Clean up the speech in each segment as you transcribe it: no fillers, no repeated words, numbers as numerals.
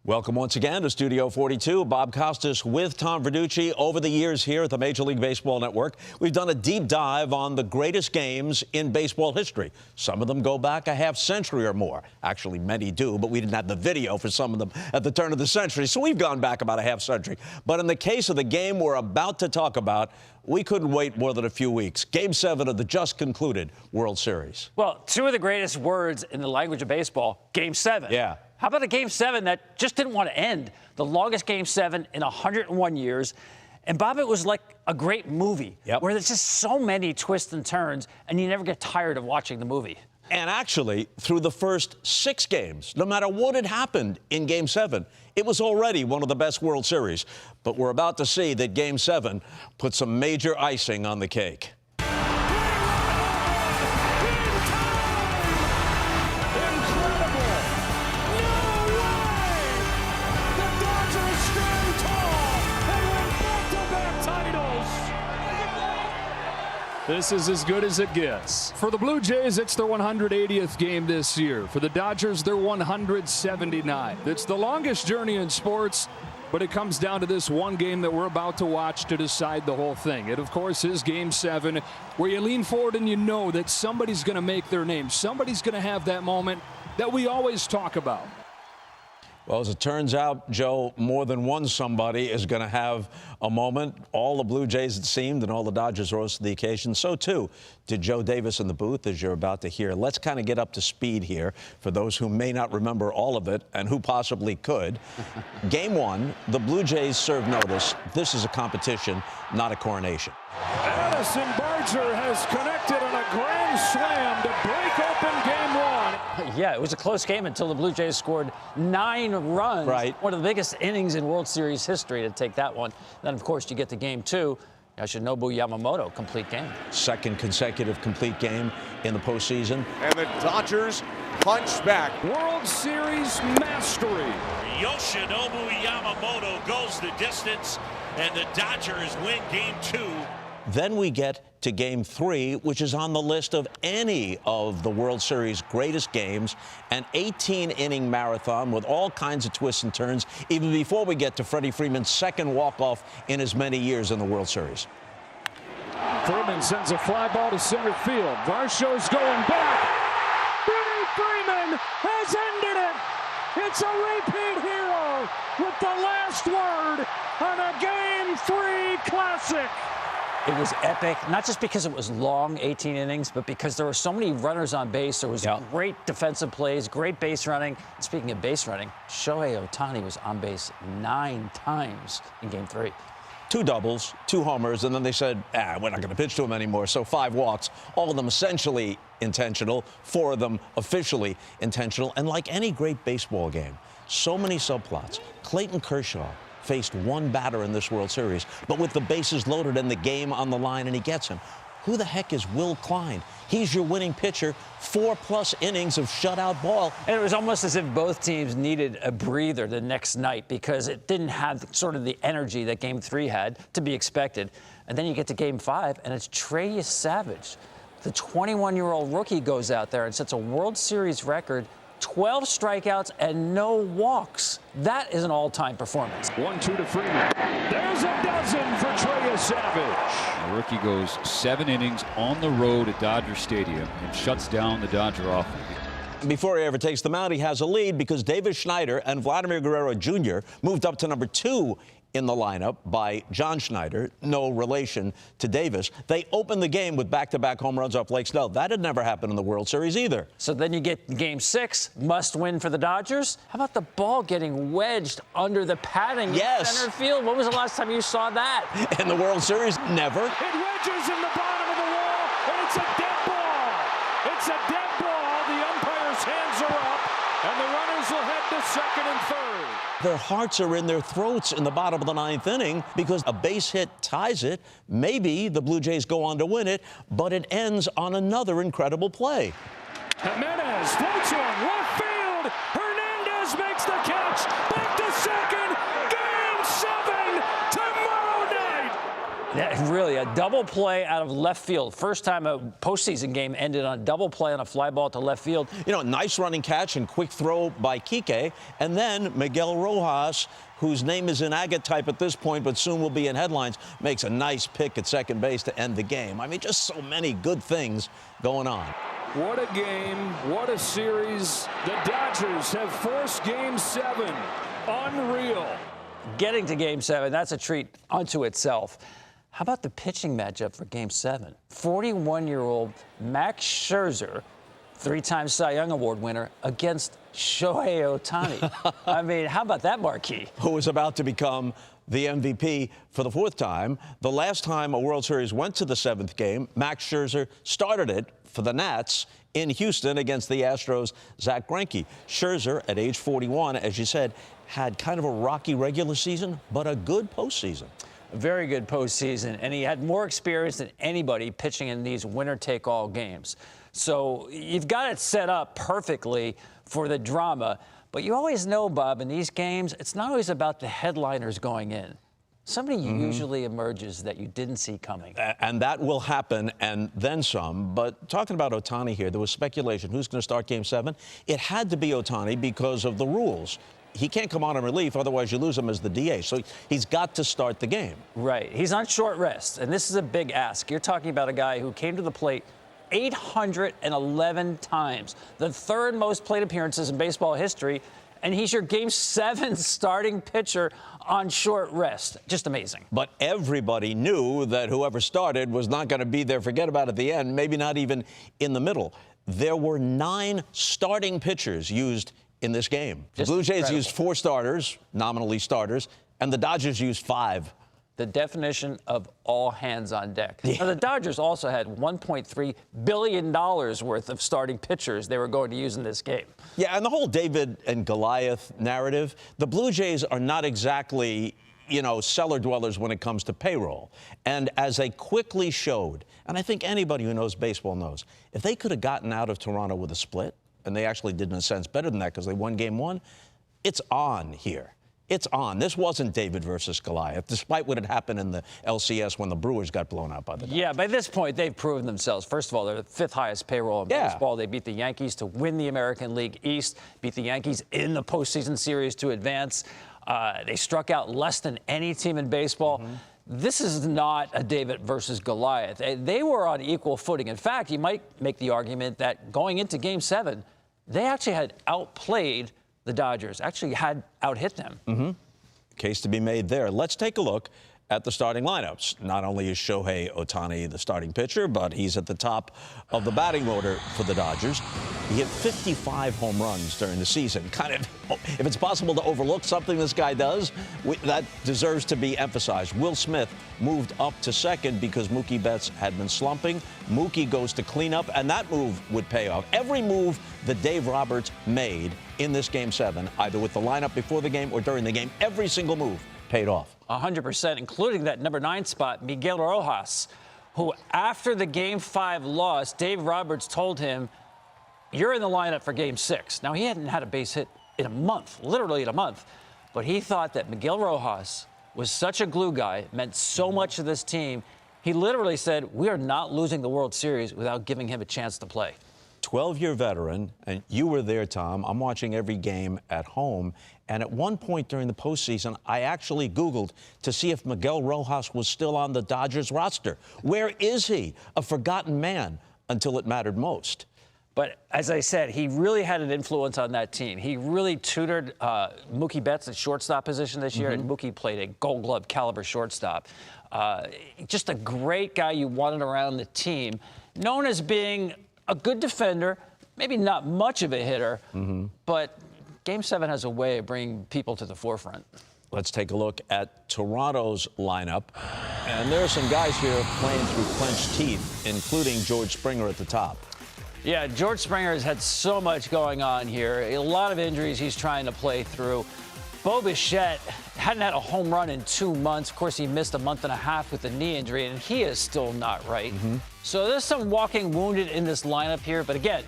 Welcome once again to Studio 42. Bob Costas with Tom Verducci. Over the years here at the Major League Baseball Network, we've done a deep dive on the greatest games in baseball history. Some of them go back a half century or more. Actually, many do, but we didn't have the video for some of them at the turn of the century, so we've gone back about a half century. But in the case of the game we're about to talk about, we couldn't wait more than a few weeks. Game 7 of the just concluded World Series. Well, two of the greatest words in the language of baseball, Game 7. Yeah. How about a Game 7 that just didn't want to end? The longest Game 7 in 101 years. And, Bob, it was like a great movie where there's just so many twists and turns, and you never get tired of watching the movie. And actually, through the first 6 games, no matter what had happened in Game 7, it was already one of the best World Series. But we're about to see that Game 7 put some major icing on the cake. This is as good as it gets. For the Blue Jays, it's their 180th game this year. For the Dodgers, they're 179th. It's the longest journey in sports, but it comes down to this one game that we're about to watch to decide the whole thing. It, of course, is Game 7, where you lean forward and you know that somebody's going to make their name. Somebody's going to have that moment that we always talk about. Well, as it turns out, Joe, more than one somebody is going to have a moment. All the Blue Jays, it seemed, and all the Dodgers rose to the occasion. So, too, did Joe Davis in the booth, as you're about to hear. Let's kind of get up to speed here for those who may not remember all of it and who possibly could. Game 1, the Blue Jays served notice. This is a competition, not a coronation. Addison Barger has connected on a grand slam to break open Game 1. Yeah, it was a close game until the Blue Jays scored 9 runs. Right. One of the biggest innings in World Series history to take that one. Then, of course, you get to Game 2. Yoshinobu Yamamoto, complete game. Second consecutive complete game in the postseason. And the Dodgers punch back. World Series mastery. Yoshinobu Yamamoto goes the distance, and the Dodgers win Game 2. Then we get to Game 3, which is on the list of any of the World Series' greatest games, an 18-inning marathon with all kinds of twists and turns, even before we get to Freddie Freeman's second walk-off in as many years in the World Series. Freeman sends a fly ball to center field. Varsho's going back. Freddie Freeman has ended it. It's a repeat hero with the last word on a Game 3 classic. It was epic, not just because it was long, 18 innings, but because there were so many runners on base. There was great defensive plays, great base running. And speaking of base running, Shohei Ohtani was on base 9 times in Game 3. 2 doubles, 2 homers, and then they said, we're not going to pitch to him anymore. So 5 walks, all of them essentially intentional, 4 of them officially intentional. And like any great baseball game, so many subplots. Clayton Kershaw faced 1 batter in this World Series, but with the bases loaded and the game on the line, and he gets him. Who the heck is Will Klein? He's your winning pitcher, 4+ innings of shutout ball. And it was almost as if both teams needed a breather the next night because it didn't have sort of the energy that Game 3 had, to be expected. And then you get to Game 5, and it's Trey Savage. The 21-year-old rookie goes out there and sets a World Series record, 12 strikeouts and no walks. That is an all-time performance. 1-2 to Freeman. There's a dozen for Trey Savage. The rookie goes 7 innings on the road at Dodger Stadium and shuts down the Dodger offense. Before he ever takes the mound, he has a lead because David Schneider and Vladimir Guerrero Jr. moved up to number 2 in the lineup by John Schneider, no relation to Davis. They opened the game with back-to-back home runs off Blake Snell. That had never happened in the World Series either. So then you get Game 6, must win for the Dodgers. How about the ball getting wedged under the padding in center field? When was the last time you saw that? In the World Series, never. It wedges in the bottom of the wall, and it's a dead ball. It's a dead ball. The umpire's hands are up, and the runners will head to second and third. Their hearts are in their throats in the bottom of the 9th inning because a base hit ties it. Maybe the Blue Jays go on to win it, but it ends on another incredible play. Jimenez floats one left field. Hernandez makes the catch. Back to second. Game 7 tomorrow night. Yeah, really a double play out of left field. First time a postseason game ended on a double play on a fly ball to left field. You know, nice running catch and quick throw by Kike. And then Miguel Rojas, whose name is in agate type at this point, but soon will be in headlines, makes a nice pick at second base to end the game. I mean, just so many good things going on. What a game. What a series. The Dodgers have forced Game 7. Unreal. Getting to Game 7, that's a treat unto itself. How about the pitching matchup for Game 7? 41-year-old Max Scherzer, three-time Cy Young Award winner, against Shohei Ohtani. I mean, how about that marquee? Who is about to become the MVP for the fourth time. The last time a World Series went to the seventh game, Max Scherzer started it for the Nats in Houston against the Astros' Zach Greinke. Scherzer, at age 41, as you said, had kind of a rocky regular season, but a good postseason. A very good postseason, and he had more experience than anybody pitching in these winner-take-all games. So you've got it set up perfectly for the drama. But you always know, Bob, in these games, it's not always about the headliners going in. Somebody usually emerges that you didn't see coming. And that will happen, and then some. But talking about Ohtani here, there was speculation. Who's going to start Game 7? It had to be Ohtani because of the rules. He can't come on in relief, otherwise you lose him as the DA. So he's got to start the game. Right. He's on short rest, and this is a big ask. You're talking about a guy who came to the plate 811 times, the third most plate appearances in baseball history, and he's your Game 7 starting pitcher on short rest. Just amazing. But everybody knew that whoever started was not going to be there, forget about at the end, maybe not even in the middle. There were 9 starting pitchers used in this game. The Blue Jays used 4 starters, nominally starters, and the Dodgers used 5. The definition of all hands on deck. Yeah. Now, the Dodgers also had $1.3 billion worth of starting pitchers they were going to use in this game. Yeah, and the whole David and Goliath narrative, the Blue Jays are not exactly, you know, cellar dwellers when it comes to payroll. And as they quickly showed, and I think anybody who knows baseball knows, if they could have gotten out of Toronto with a split, and they actually did in a sense better than that because they won Game 1, it's on here. It's on. This wasn't David versus Goliath, despite what had happened in the LCS when the Brewers got blown out by the Dodgers. Yeah, by this point, they've proven themselves. First of all, they're the 5th highest payroll in baseball. They beat the Yankees to win the American League East, beat the Yankees in the postseason series to advance. They struck out less than any team in baseball. This is not a David versus Goliath. They were on equal footing. In fact, you might make the argument that going into Game 7, they actually had outplayed the Dodgers, actually had out-hit them. Case to be made there. Let's take a look at the starting lineups. Not only is Shohei Ohtani the starting pitcher, but he's at the top of the batting order for the Dodgers. He hit 55 home runs during the season. Kind of, if it's possible to overlook something this guy does, that deserves to be emphasized. Will Smith moved up to second because Mookie Betts had been slumping. Mookie goes to cleanup, and that move would pay off. Every move that Dave Roberts made in this Game 7, either with the lineup before the game or during the game, every single move paid off. 100%, including that number 9 spot, Miguel Rojas, who after the Game 5 loss, Dave Roberts told him, you're in the lineup for Game 6. Now, he hadn't had a base hit in a month, literally in a month, but he thought that Miguel Rojas was such a glue guy, meant so much to this team. He literally said, we are not losing the World Series without giving him a chance to play. 12-year veteran, and you were there, Tom. I'm watching every game at home. And at one point during the postseason, I actually Googled to see if Miguel Rojas was still on the Dodgers roster. Where is he? A forgotten man until it mattered most. But as I said, he really had an influence on that team. He really tutored Mookie Betts at shortstop position this year, and Mookie played a Gold Glove caliber shortstop. Just a great guy you wanted around the team, known as being a good defender, maybe not much of a hitter, but Game 7 has a way of bringing people to the forefront. Let's take a look at Toronto's lineup. And there are some guys here playing through clenched teeth, including George Springer at the top. Yeah, George Springer has had so much going on here. A lot of injuries he's trying to play through. Bo Bichette hadn't had a home run in 2 months. Of course, he missed a month and a half with a knee injury, and he is still not right. So there's some walking wounded in this lineup here. But again,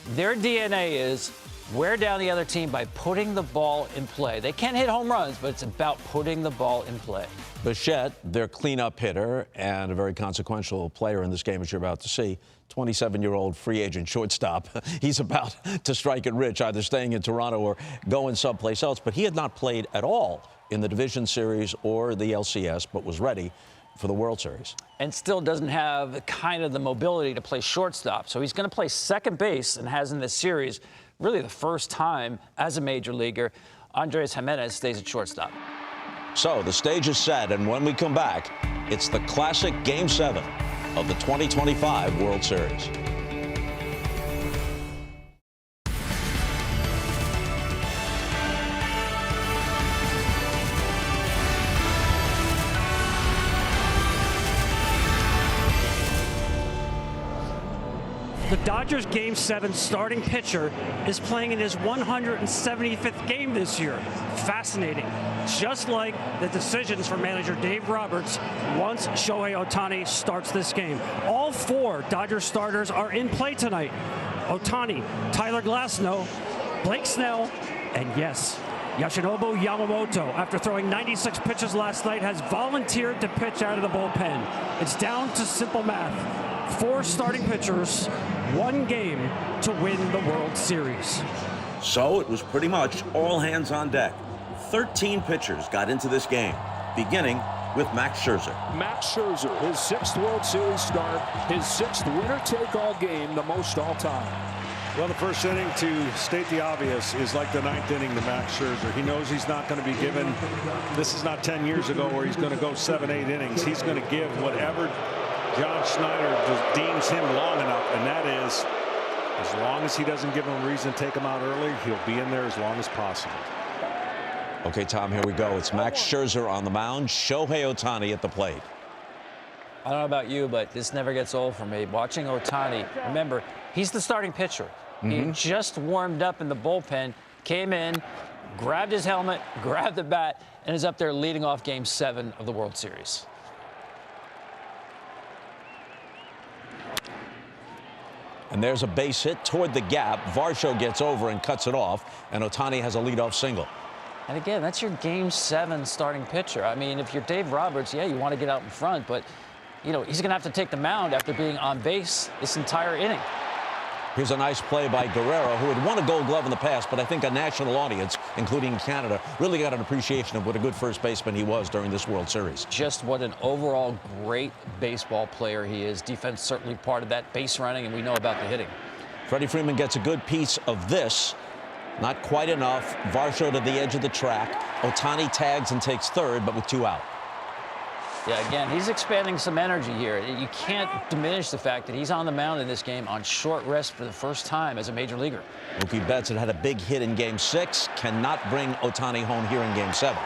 their DNA is wear down the other team by putting the ball in play. They can't hit home runs, but it's about putting the ball in play. Bichette, their cleanup hitter and a very consequential player in this game, as you're about to see, 27-year-old free agent shortstop. He's about to strike it rich, either staying in Toronto or going someplace else. But he had not played at all in the Division Series or the LCS, but was ready for the World Series. And still doesn't have kind of the mobility to play shortstop. So he's going to play second base and has in this series really the first time as a major leaguer. Andres Jimenez stays at shortstop. So the stage is set, and when we come back, it's the classic Game 7 of the 2025 World Series. The Dodgers Game 7 starting pitcher is playing in his 175th game this year. Fascinating. Just like the decisions for manager Dave Roberts once Shohei Ohtani starts this game. All four Dodgers starters are in play tonight. Ohtani, Tyler Glasnow, Blake Snell, and yes, Yoshinobu Yamamoto, after throwing 96 pitches last night, has volunteered to pitch out of the bullpen. It's down to simple math. 4 starting pitchers, 1 game to win the World Series. So it was pretty much all hands on deck. 13 pitchers got into this game, beginning with Max Scherzer. Max Scherzer, his 6th World Series start, his 6th winner-take-all game, the most all-time. Well, the first inning, to state the obvious, is like the 9th inning to Max Scherzer. He knows he's not going to be given, this is not 10 years ago where he's going to go 7-8 innings. He's going to give whatever John Schneider deems him long enough, and that is, as long as he doesn't give him a reason to take him out early, he'll be in there as long as possible. Okay, Tom, here we go. It's Max Scherzer on the mound, Shohei Ohtani at the plate. I don't know about you, but this never gets old for me. Watching Ohtani, remember, he's the starting pitcher. He just warmed up in the bullpen, came in, grabbed his helmet, grabbed the bat, and is up there leading off Game 7 of the World Series. And there's a base hit toward the gap. Varsho gets over and cuts it off, and Ohtani has a leadoff single. And again, that's your Game 7 starting pitcher. I mean, if you're Dave Roberts, yeah, you want to get out in front, but, you know, he's going to have to take the mound after being on base this entire inning. Here's a nice play by Guerrero, who had won a Gold Glove in the past, but I think a national audience, including Canada, really got an appreciation of what a good first baseman he was during this World Series. Just what an overall great baseball player he is. Defense certainly part of that, base running, and we know about the hitting. Freddie Freeman gets a good piece of this. Not quite enough. Varsho to the edge of the track. Ohtani tags and takes third, but with 2 out. Yeah, again, he's expanding some energy here. You can't diminish the fact that he's on the mound in this game on short rest for the first time as a major leaguer. Mookie Betts had a big hit in Game 6. Cannot bring Ohtani home here in Game 7.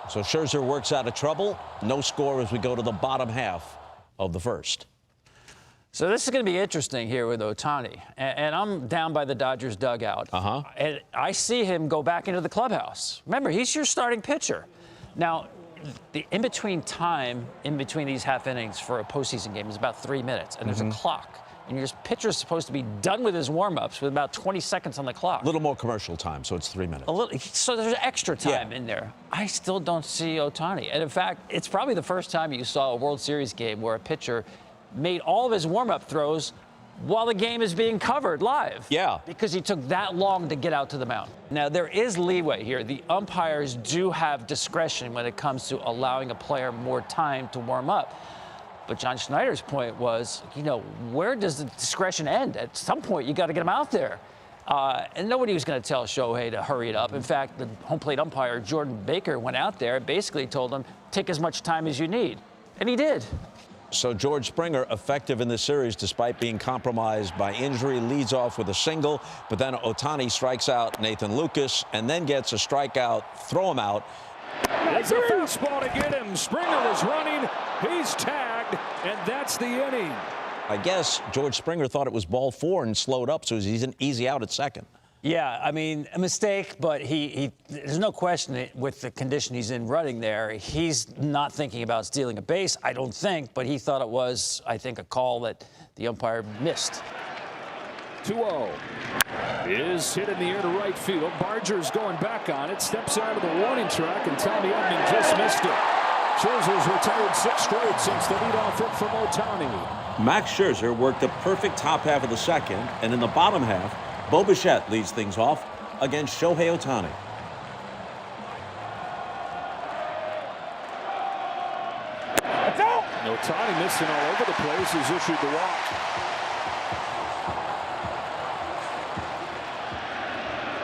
So Scherzer works out of trouble. No score as we go to the bottom half of the first. So this is going to be interesting here with Ohtani. And I'm down by the Dodgers dugout. And I see him go back into the clubhouse. Remember, he's your starting pitcher. Now, the in-between time in between these half innings for a postseason game is about 3 minutes. And there's a clock. And your pitcher's supposed to be done with his warm-ups with about 20 seconds on the clock. A little more commercial time, so it's 3 minutes. A little, so there's extra time in there. I still don't see Ohtani. And in fact, it's probably the first time you saw a World Series game where a pitcher made all of his warm-up throws while the game is being covered live. Yeah. Because he took that long to get out to the mound. Now, there is leeway here. The umpires do have discretion when it comes to allowing a player more time to warm up. But John Schneider's point was, you know, where does the discretion end? At some point, you got to get him out there. And nobody was going to tell Shohei to hurry it up. In fact, the home plate umpire, Jordan Baker, went out there and basically told him, take as much time as you need. And he did. So George Springer, effective in this series despite being compromised by injury, leads off with a single, but then Ohtani strikes out Nathan Lucas and then gets a strikeout, throw him out. It's a fastball to get him. Springer was running. He's tagged, and that's the inning. I guess George Springer thought it was ball 4 and slowed up, so he's an easy out at second. Yeah, I mean, a mistake, but there's no question with the condition he's in running there, he's not thinking about stealing a base, I don't think, but he thought it was, I think, a call that the umpire missed. 2-0. Is hit in the air to right field. Barger's going back on it. Steps out of the warning track, and Tommy Edman just missed it. Scherzer's retired 6 straight since the leadoff hit from Ohtani. Max Scherzer worked the perfect top half of the second, and in the bottom half, Bo Bichette leads things off against Shohei Ohtani. Ohtani missing all over the place, has issued the walk.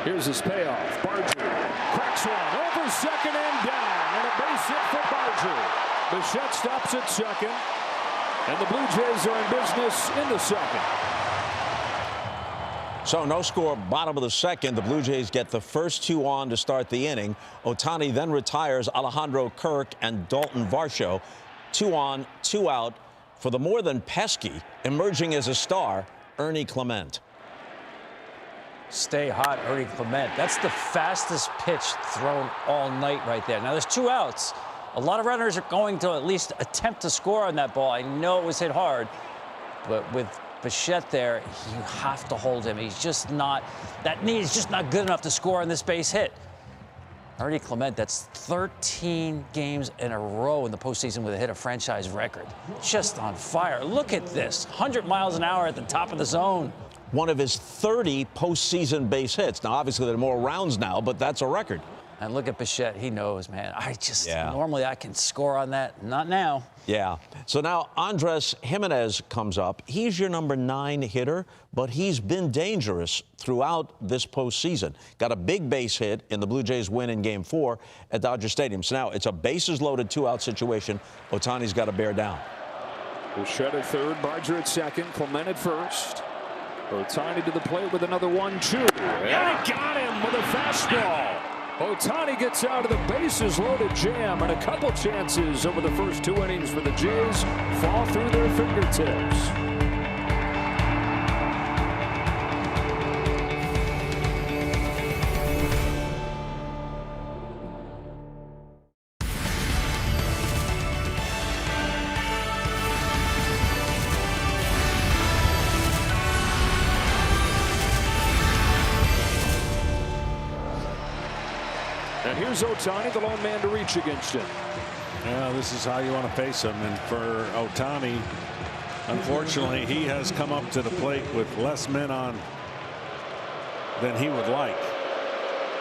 Here's his payoff. Barger cracks one over second and down, and a base hit for Barger. Bichette stops at second, and the Blue Jays are in business in the second. So no score, bottom of the second. The Blue Jays get the first 2 on to start the inning. Ohtani then retires Alejandro Kirk and Dalton Varsho. 2 on, 2 out for the more than pesky, emerging as a star, Ernie Clement. Stay hot, Ernie Clement. That's the fastest pitch thrown all night right there. Now, there's 2 outs. A lot of runners are going to at least attempt to score on that ball. I know it was hit hard, but with Bichette there, you have to hold him. He's just not, that knee is just not good enough to score on this base hit. Ernie Clement, that's 13 games in a row in the postseason with a hit, a franchise record. Just on fire. Look at this, 100 miles an hour at the top of the zone. One of his 30 postseason base hits. Now, obviously, there are more rounds now, but that's a record. And look at Bichette. He knows, man. Normally I can score on that. Not now. Yeah. So now Andres Jimenez comes up. He's your number 9 hitter, but he's been dangerous throughout this postseason. Got a big base hit in the Blue Jays win in Game 4 at Dodger Stadium. So now it's a bases-loaded 2-out situation. Ohtani's got to bear down. Bichette at third, Barger at second, Clement at first. Ohtani to the plate with another 1-2. And he got him with a fastball. Ohtani gets out of the bases-loaded jam, and a couple chances over the first 2 innings for the Jays fall through their fingertips. And here's Ohtani, the lone man to reach against him. Yeah, this is how you want to face him. And for Ohtani, unfortunately, he has come up to the plate with less men on than he would like.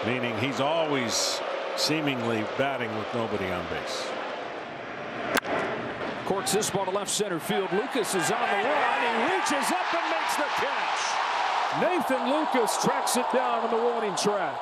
Meaning he's always seemingly batting with nobody on base. Courts this ball to left center field. Lucas is on the run. He reaches up and makes the catch. Nathan Lucas tracks it down on the warning track.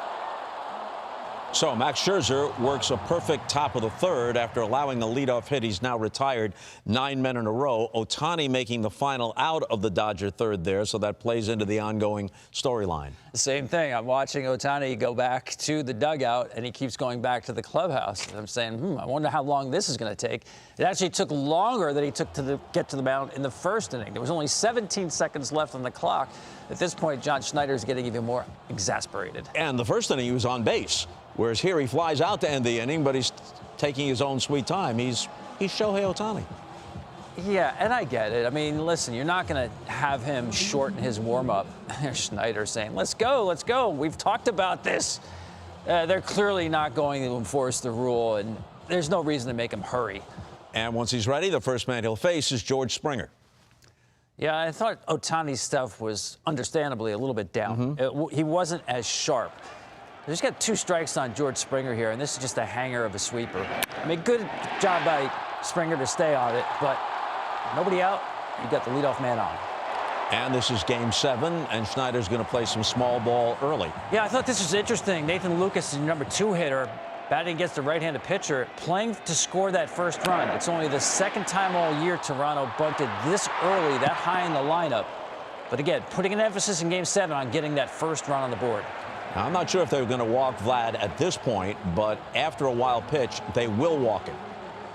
So Max Scherzer works a perfect top of the third after allowing a leadoff hit. He's now retired 9 men in a row. Ohtani making the final out of the Dodger third there, so that plays into the ongoing storyline. Same thing. I'm watching Ohtani go back to the dugout, and he keeps going back to the clubhouse. And I'm saying, I wonder how long this is going to take. It actually took longer than he took to get to the mound in the first inning. There was only 17 seconds left on the clock. At this point, John Schneider's getting even more exasperated. And the first inning, he was on base, whereas here he flies out to end the inning, but he's taking his own sweet time. He's Shohei Ohtani. Yeah, and I get it. I mean, listen, you're not going to have him shorten his warm-up. There's Schneider saying, let's go, let's go. We've talked about this. They're clearly not going to enforce the rule, and there's no reason to make him hurry. And once he's ready, the first man he'll face is George Springer. Yeah, I thought Ohtani's stuff was understandably a little bit down. He wasn't as sharp. He's got 2 strikes on George Springer here, and this is just a hanger of a sweeper. I mean, good job by Springer to stay on it, but nobody out. You got the leadoff man on. And this is Game 7, and Schneider's going to play some small ball early. Yeah, I thought this was interesting. Nathan Lucas is your number 2 hitter, batting against the right-handed pitcher, playing to score that first run. It's only the second time all year Toronto bunted this early, that high in the lineup. But again, putting an emphasis in Game 7 on getting that first run on the board. Now, I'm not sure if they're going to walk Vlad at this point, but after a wild pitch, they will walk him.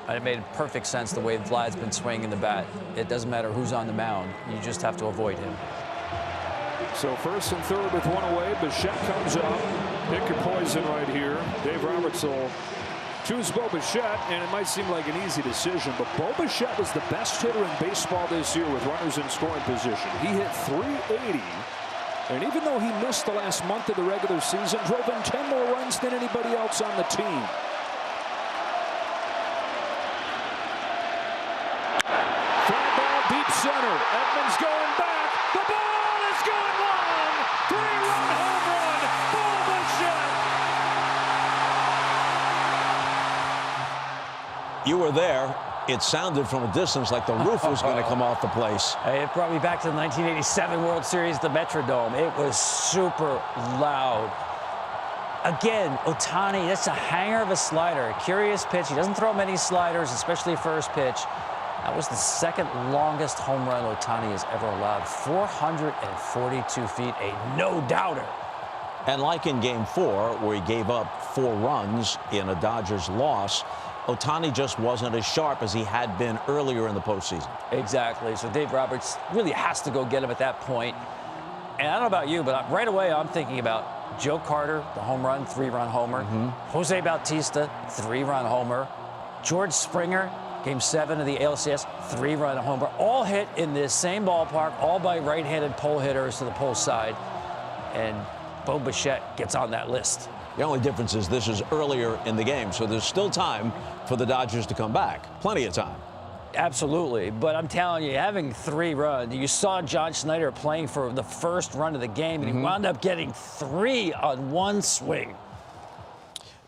It made perfect sense the way Vlad's been swinging the bat. It doesn't matter who's on the mound. You just have to avoid him. So first and third with 1 away. Bichette comes up. Pick your poison right here. Dave Roberts will choose Bo Bichette, and it might seem like an easy decision, but Bo Bichette was the best hitter in baseball this year with runners in scoring position. He hit .380 And even though he missed the last month of the regular season, drove in 10 more runs than anybody else on the team. Fly ball deep center. Edmonds going back. The ball is going long. 3-run home run. Bo Bichette. You were there. It sounded from a distance like the roof was going to come off the place. Hey, it brought me back to the 1987 World Series, the Metrodome. It was super loud. Again, Ohtani, that's a hanger of a slider, a curious pitch. He doesn't throw many sliders, especially first pitch. That was the second longest home run Ohtani has ever allowed. 442 feet, a no-doubter. And like in Game 4, where he gave up 4 runs in a Dodgers loss, Ohtani just wasn't as sharp as he had been earlier in the postseason. Exactly. So Dave Roberts really has to go get him at that point. And I don't know about you, but right away I'm thinking about Joe Carter, the home run, 3-run homer. Jose Bautista, 3-run homer. George Springer, Game 7 of the ALCS, 3-run homer. All hit in this same ballpark, all by right-handed pole hitters to the pole side. And Bo Bichette gets on that list. The only difference is this is earlier in the game, so there's still time for the Dodgers to come back. Plenty of time. Absolutely, but I'm telling you, having 3 runs, you saw John Schneider playing for the first run of the game, and he wound up getting 3 on one swing.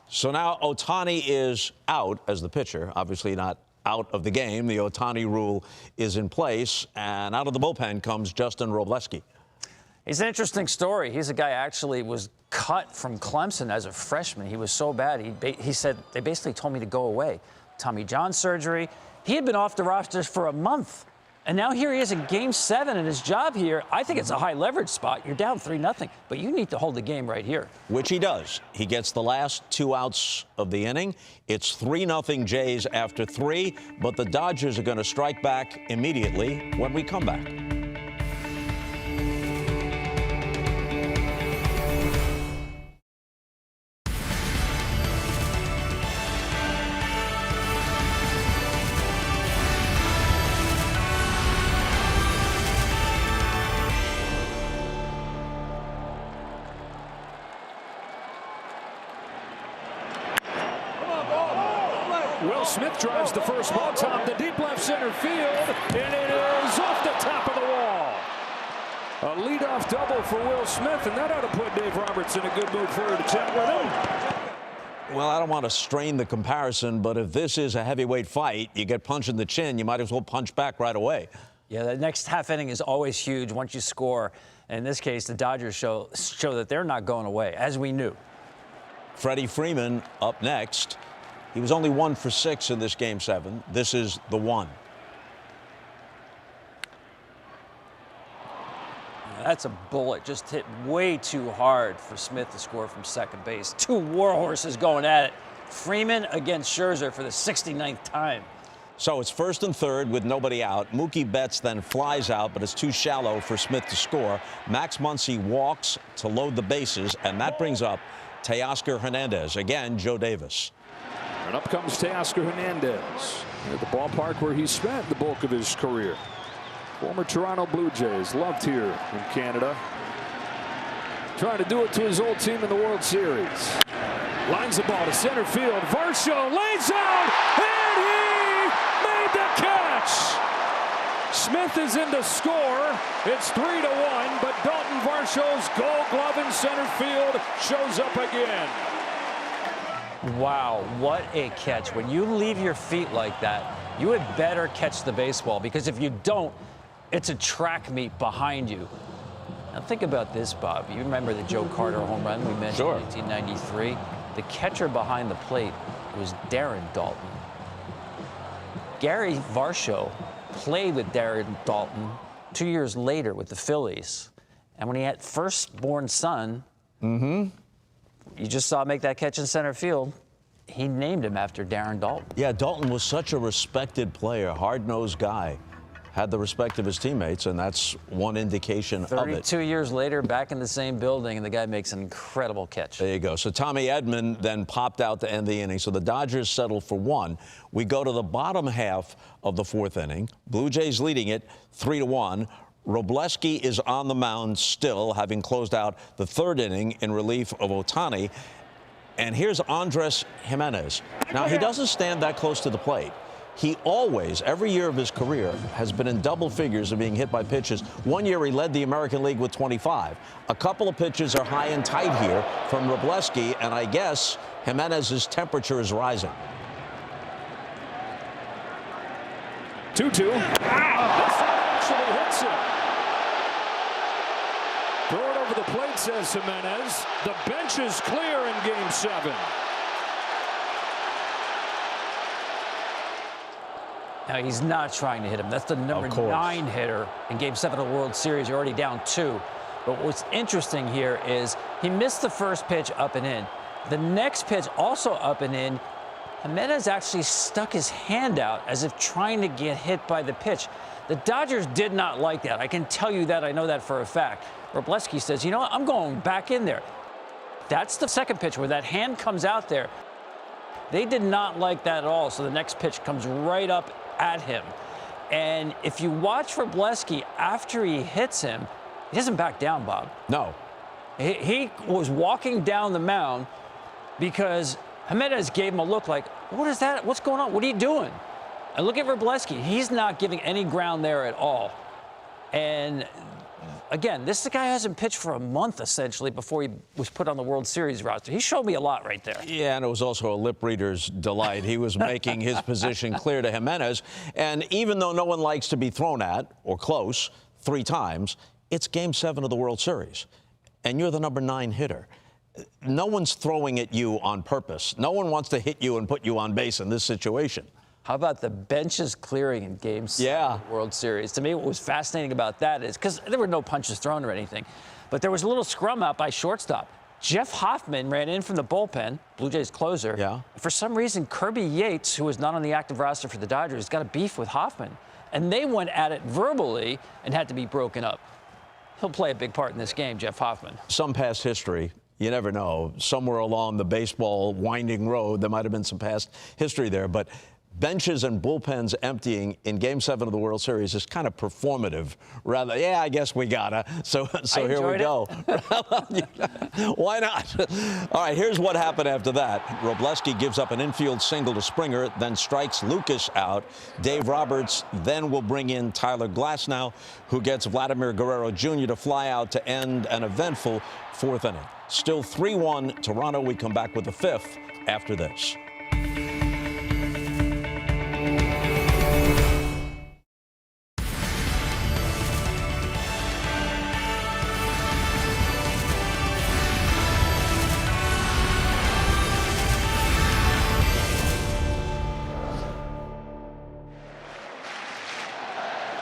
So now Ohtani is out as the pitcher, obviously not out of the game. The Ohtani rule is in place, and out of the bullpen comes Justin Robleski. He's an interesting story. He's a guy actually was cut from Clemson as a freshman. He was so bad, he said, they basically told me to go away. Tommy John surgery. He had been off the roster for a month. And now here he is in Game 7 in his job here. I think it's a high leverage spot. You're down 3-0, but you need to hold the game right here. Which he does. He gets the last 2 outs of the inning. It's 3-0 Jays after 3, but the Dodgers are going to strike back immediately when we come back. Will Smith drives the first ball, top the deep left center field, and it is off the top of the wall. A leadoff double for Will Smith, and that ought to put Dave Roberts in a good mood for her to chat with him. Well, I don't want to strain the comparison, but if this is a heavyweight fight, you get punched in the chin, you might as well punch back right away. Yeah, the next half inning is always huge once you score. And in this case, the Dodgers show that they're not going away, as we knew. Freddie Freeman up next. He was only 1 for 6 in this Game 7. This is the 1. That's a bullet. Just hit way too hard for Smith to score from second base. 2 war horses going at it. Freeman against Scherzer for the 69th time. So it's 1st and 3rd with nobody out. Mookie Betts then flies out, but it's too shallow for Smith to score. Max Muncy walks to load the bases, and that brings up Teoscar Hernandez. Again, Joe Davis. And up comes Teoscar Hernandez at the ballpark where he spent the bulk of his career. Former Toronto Blue Jays, loved here in Canada. Trying to do it to his old team in the World Series. Lines the ball to center field. Varsho lays out, and he made the catch. Smith is in to score. It's 3-1, but Dalton Varsho's Gold Glove in center field shows up again. Wow, what a catch. When you leave your feet like that, you had better catch the baseball, because if you don't, it's a track meet behind you. Now think about this, Bob. You remember the Joe Carter home run we mentioned in 1993? The catcher behind the plate was Darren Dalton. Gary Varsho played with Darren Dalton 2 years later with the Phillies. And when he had firstborn son, you just saw him make that catch in center field. He named him after Darren Dalton. Yeah, Dalton was such a respected player, hard-nosed guy. Had the respect of his teammates, and that's one indication of it. 32 years later, back in the same building, and the guy makes an incredible catch. There you go. So Tommy Edman then popped out to end the inning. So the Dodgers settled for 1. We go to the bottom half of the 4th inning. Blue Jays leading it 3-1. Robleski is on the mound still, having closed out the third inning in relief of Ohtani. And here's Andres Jimenez. Now, he doesn't stand that close to the plate. He always, every year of his career, has been in double figures of being hit by pitches. One year he led the American League with 25. A couple of pitches are high and tight here from Robleski, and I guess Jimenez's temperature is rising. 2-2. This one actually hits him. Throw it over the plate, says Jimenez. The bench is clear in Game 7. Now, he's not trying to hit him. That's the number 9 hitter in Game 7 of the World Series. You're already down 2. But what's interesting here is he missed the first pitch up and in. The next pitch also up and in. Jimenez actually stuck his hand out as if trying to get hit by the pitch. The Dodgers did not like that. I can tell you that. I know that for a fact. Robleski says, you know what, I'm going back in there. That's the second pitch where that hand comes out there. They did not like that at all, so the next pitch comes right up at him. And if you watch Robleski after he hits him, he doesn't back down, Bob. No. He was walking down the mound because Jimenez gave him a look like, what is that? What's going on? What are you doing? And look at Robleski. He's not giving any ground there at all. And again, this guy hasn't pitched for a month, essentially, before he was put on the World Series roster. He showed me a lot right there. Yeah, and it was also a lip reader's delight. He was making his position clear to Jimenez. And even though no one likes to be thrown at or close 3 times, it's Game 7 of the World Series. And you're the number 9 hitter. No one's throwing at you on purpose. No one wants to hit you and put you on base in this situation. How about the benches clearing in Game 7 of the World Series? To me, what was fascinating about that is, because there were no punches thrown or anything, but there was a little scrum out by shortstop. Jeff Hoffman ran in from the bullpen, Blue Jays closer. Yeah. For some reason, Kirby Yates, who was not on the active roster for the Dodgers, got a beef with Hoffman. And they went at it verbally and had to be broken up. He'll play a big part in this game, Jeff Hoffman. Some past history. You never know. Somewhere along the baseball winding road, there might have been some past history there. But benches and bullpens emptying in Game 7 of the World Series is kind of performative. Rather, yeah, I guess we gotta. So here we go. Why not? All right, here's what happened after that. Robleski gives up an infield single to Springer, then strikes Lucas out. Dave Roberts then will bring in Tyler Glasnow, who gets Vladimir Guerrero Jr. to fly out to end an eventful 4th inning. Still 3-1 Toronto. We come back with the 5th after this.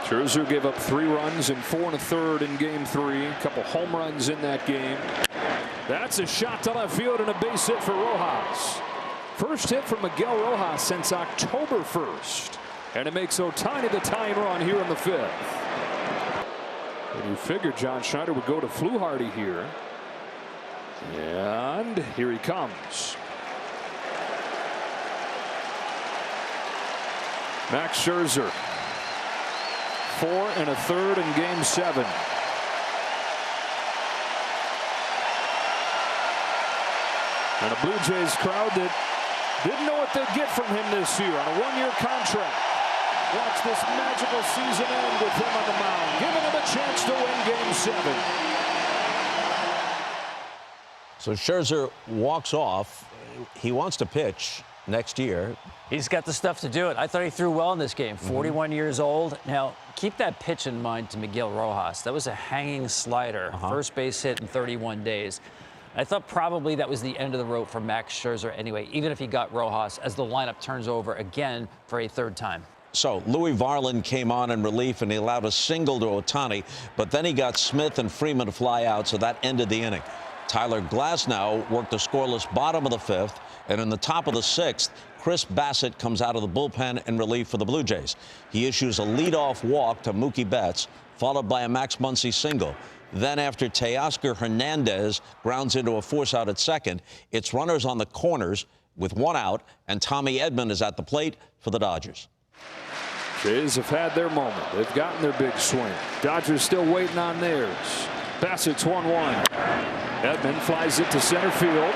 Scherzer gave up 3 runs in 4 1/3 in Game 3. A couple home runs in that game. That's a shot to left field and a base hit for Rojas. First hit from Miguel Rojas since October 1st. And it makes Ohtani the tying run here in the 5th. And you figured John Schneider would go to Fluharty here. And here he comes. Max Scherzer. 4 1/3 in Game 7. And a Blue Jays crowd that didn't know what they'd get from him this year on a 1-year contract. Watch this magical season end with him on the mound, giving him a chance to win Game 7. So Scherzer walks off. He wants to pitch next year. He's got the stuff to do it. I thought he threw well in this game. 41 years old. Now, keep that pitch in mind to Miguel Rojas. That was a hanging slider. First base hit in 31 days. I thought probably that was the end of the road for Max Scherzer anyway, even if he got Rojas as the lineup turns over again for a 3rd time. So Louis Varland came on in relief, and he allowed a single to Ohtani, but then he got Smith and Freeman to fly out, so that ended the inning. Tyler Glasnow worked the scoreless bottom of the 5th, and in the top of the 6th, Chris Bassett comes out of the bullpen in relief for the Blue Jays. He issues a leadoff walk to Mookie Betts, followed by a Max Muncy single. Then after Teoscar Hernandez grounds into a force out at second, it's runners on the corners with 1 out, and Tommy Edman is at the plate for the Dodgers. Jays have had their moment. They've gotten their big swing. Dodgers still waiting on theirs. Bassett's 1-1. Edman flies it to center field.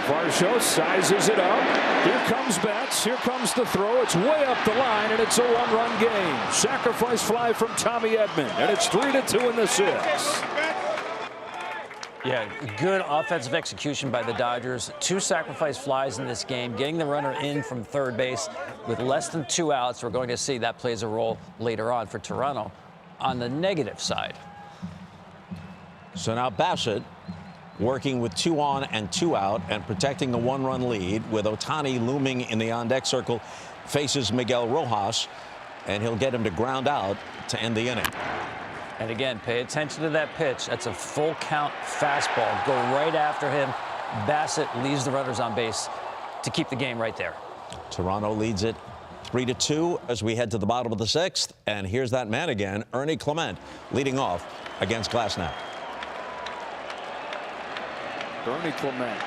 Varsho sizes it up. Here comes Betts. Here comes the throw. It's way up the line, and it's a one-run game. Sacrifice fly from Tommy Edman, and it's 3-2 in the sixth. Yeah, good offensive execution by the Dodgers. 2 sacrifice flies in this game, getting the runner in from third base with less than 2 outs. We're going to see that plays a role later on for Toronto on the negative side. So now Bassett working with 2 on and 2 out and protecting the 1-run lead with Ohtani looming in the on-deck circle, faces Miguel Rojas, and he'll get him to ground out to end the inning. And again, pay attention to that pitch. That's a full count fastball. Go right after him. Bassett leaves the runners on base to keep the game right there. Toronto leads it 3-2 as we head to the bottom of the 6th. And here's that man again, Ernie Clement, leading off against Glasnow. Ernie Clement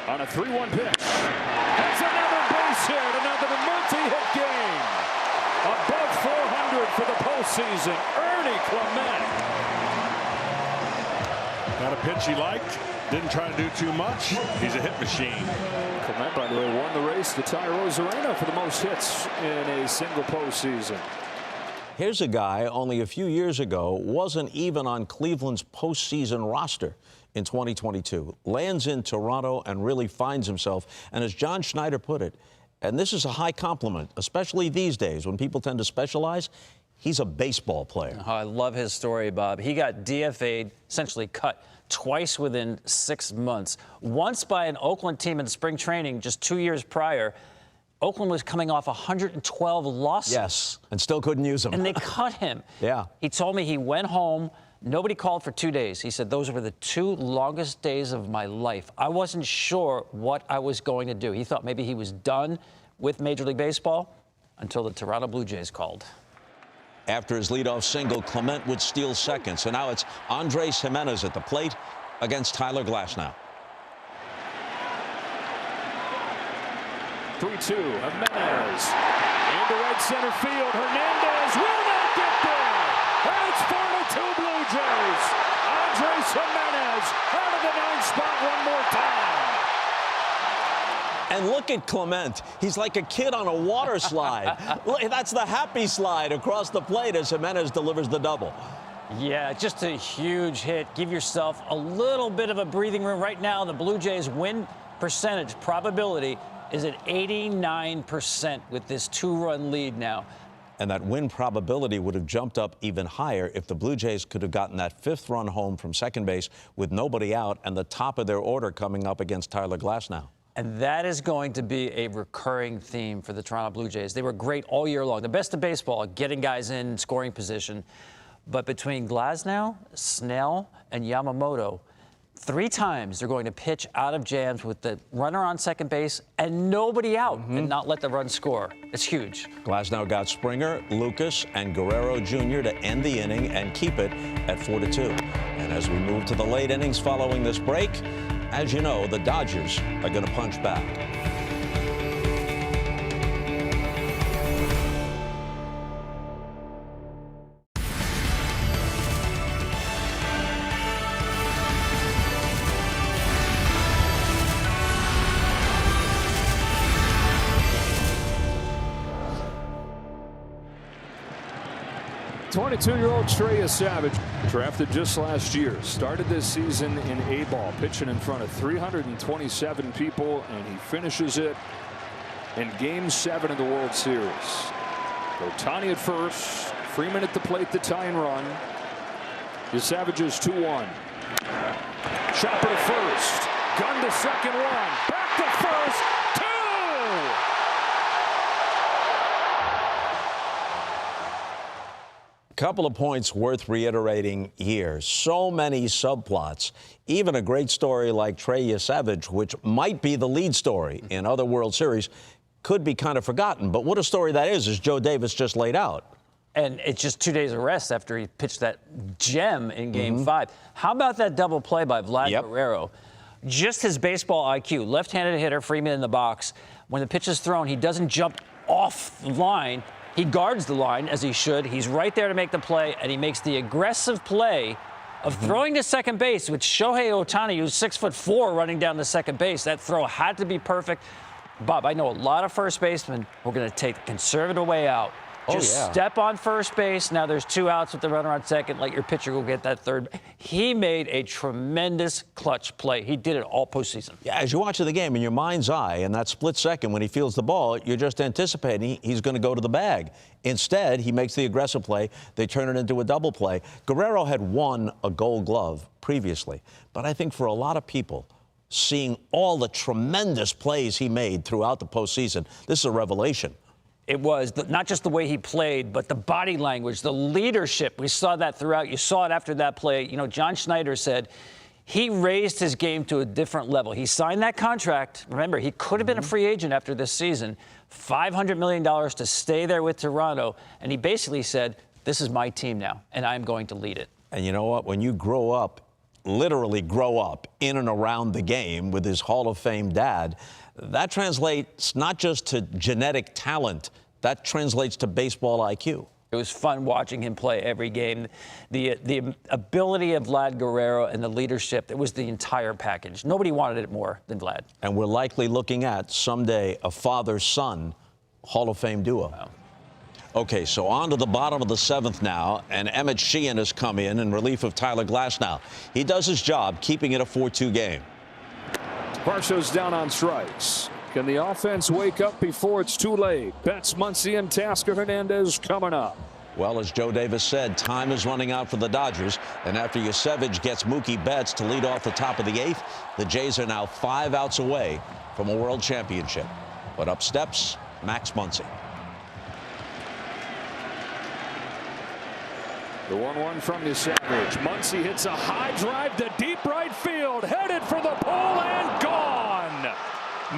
on a 3-1 pitch. Has another base hit, another multi-hit game. Above 400 for the postseason. Ernie Clement. Got a pitch he liked. Didn't try to do too much. He's a hit machine. Clement, by the way, won the race to Ty Rosarena for the most hits in a single postseason. Here's a guy only a few years ago wasn't even on Cleveland's postseason roster in 2022. Lands in Toronto and really finds himself. And as John Schneider put it, and this is a high compliment, especially these days when people tend to specialize, he's a baseball player. Oh, I love his story, Bob. He got DFA'd, essentially cut twice within 6 months. Once by an Oakland team in spring training just 2 years prior. Oakland was coming off 112 losses. Yes, and still couldn't use him. And they cut him. Yeah. He told me he went home. Nobody called for 2 days. He said, those were the 2 longest days of my life. I wasn't sure what I was going to do. He thought maybe he was done with Major League Baseball until the Toronto Blue Jays called. After his leadoff single, Clement would steal second. So now it's Andres Jimenez at the plate against Tyler Glasnow. 3-2, Jimenez into right center field. Hernandez will not get there. And it's 4-2 Blue Jays. Andres Jimenez out of the 9th spot one more time. And look at Clement. He's like a kid on a water slide. That's the happy slide across the plate as Jimenez delivers the double. Yeah, just a huge hit. Give yourself a little bit of a breathing room. Right now, the Blue Jays win percentage probability is at 89% with this 2-run lead now. And that win probability would have jumped up even higher if the Blue Jays could have gotten that 5th run home from second base with nobody out and the top of their order coming up against Tyler Glasnow. And that is going to be a recurring theme for the Toronto Blue Jays. They were great all year long. The best of baseball, getting guys in scoring position. But between Glasnow, Snell, and Yamamoto, 3 times they're going to pitch out of jams with the runner on second base and nobody out and not let the run score. It's huge. Glasnow got Springer, Lucas, and Guerrero Jr. to end the inning and keep it at 4-2. And as we move to the late innings following this break, as you know, the Dodgers are going to punch back. Year-old Trey Savage, drafted just last year, started this season in A-ball, pitching in front of 327 people, and he finishes it in Game 7 of the World Series. Ohtani at first, Freeman at the plate, the tying run. The Savages 2-1. Chopper to first, gun to second, 1, back to first, 2! Couple of points worth reiterating here. So many subplots. Even a great story like Trey Savage, which might be the lead story in other World Series, could be kind of forgotten. But what a story that is, as Joe Davis just laid out. And it's just 2 days of rest after he pitched that gem in Game 5. How about that double play by Vlad Guerrero? Just his baseball IQ. Left-handed hitter, Freeman in the box. When the pitch is thrown, he doesn't jump off the line. He guards the line, as he should. He's right there to make the play, and he makes the aggressive play of throwing to second base, with Shohei Ohtani, who's 6'4", running down to second base. That throw had to be perfect. Bob, I know a lot of first basemen. We're going to take the conservative way out. Just step on first base. Now there's 2 outs with the runner on second. Let your pitcher go get that third. He made a tremendous clutch play. He did it all postseason. Yeah, as you're watching the game, in your mind's eye, in that split second when he fields the ball, you're just anticipating he's going to go to the bag. Instead, he makes the aggressive play. They turn it into a double play. Guerrero had won a Gold Glove previously, but I think for a lot of people, seeing all the tremendous plays he made throughout the postseason, this is a revelation. It was not just the way he played, but the body language, the leadership. We saw that throughout. You saw it after that play. You know, John Schneider said he raised his game to a different level. He signed that contract. Remember, he could have been a free agent after this season. $500 million to stay there with Toronto. And he basically said, this is my team now, and I'm going to lead it. And you know what? When you grow up, literally grow up in and around the game with his Hall of Fame dad, that translates not just to genetic talent, that translates to baseball IQ. It was fun watching him play every game. The ability of Vlad Guerrero and the leadership, it was the entire package. Nobody wanted it more than Vlad. And we're likely looking at someday a father-son Hall of Fame duo. Wow. Okay, so on to the bottom of the 7th now, and Emmett Sheehan has come in relief of Tyler Glasnow. He does his job, keeping it a 4-2 game. Varsho's down on strikes. Can the offense wake up before it's too late? Betts, Muncy, and Tasker Hernandez coming up. Well, as Joe Davis said, time is running out for the Dodgers. And after Yusevich gets Mookie Betts to lead off the top of the 8th, the Jays are now 5 outs away from a world championship. But up steps Max Muncy. The 1-1 from Yusevich. Muncy hits a high drive to deep right field, headed for the pole and gone.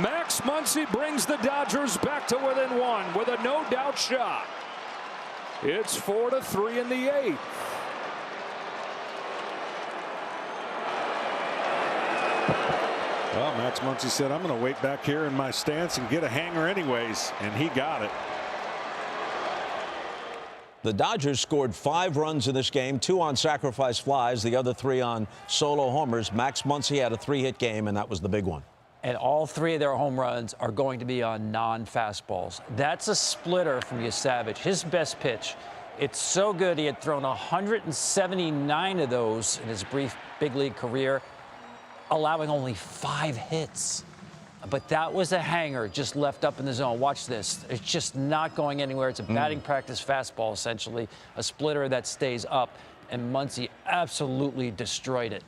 Max Muncy brings the Dodgers back to within 1 with a no-doubt shot. It's 4-3 in the 8th. Well, Max Muncy said, I'm going to wait back here in my stance and get a hanger anyways, and he got it. The Dodgers scored 5 runs in this game, 2 on sacrifice flies, the other 3 on solo homers. Max Muncy had a 3-hit game, and that was the big one. And all 3 of their home runs are going to be on non-fastballs. That's a splitter from Yusevich, his best pitch. It's so good. He had thrown 179 of those in his brief big league career, allowing only 5 hits. But that was a hanger just left up in the zone. Watch this. It's just not going anywhere. It's a batting practice fastball, essentially, a splitter that stays up. And Muncy absolutely destroyed it.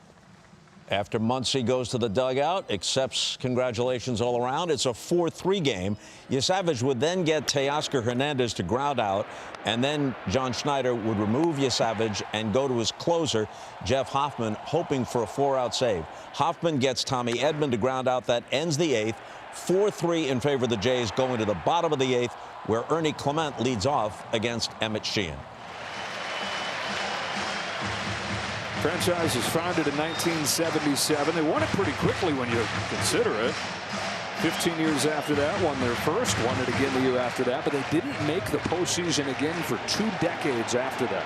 After Muncy goes to the dugout, accepts congratulations all around. It's a 4-3 game. Yusevich would then get Teoscar Hernandez to ground out, and then John Schneider would remove Yusevich and go to his closer, Jeff Hoffman, hoping for a 4-out save. Hoffman gets Tommy Edman to ground out. That ends the 8th. 4-3 in favor of the Jays, going to the bottom of the 8th, where Ernie Clement leads off against Emmett Sheehan. Franchise was founded in 1977. They won it pretty quickly when you consider it. 15 years after that, won their first, won it again the year after that, but they didn't make the postseason again for 2 decades after that.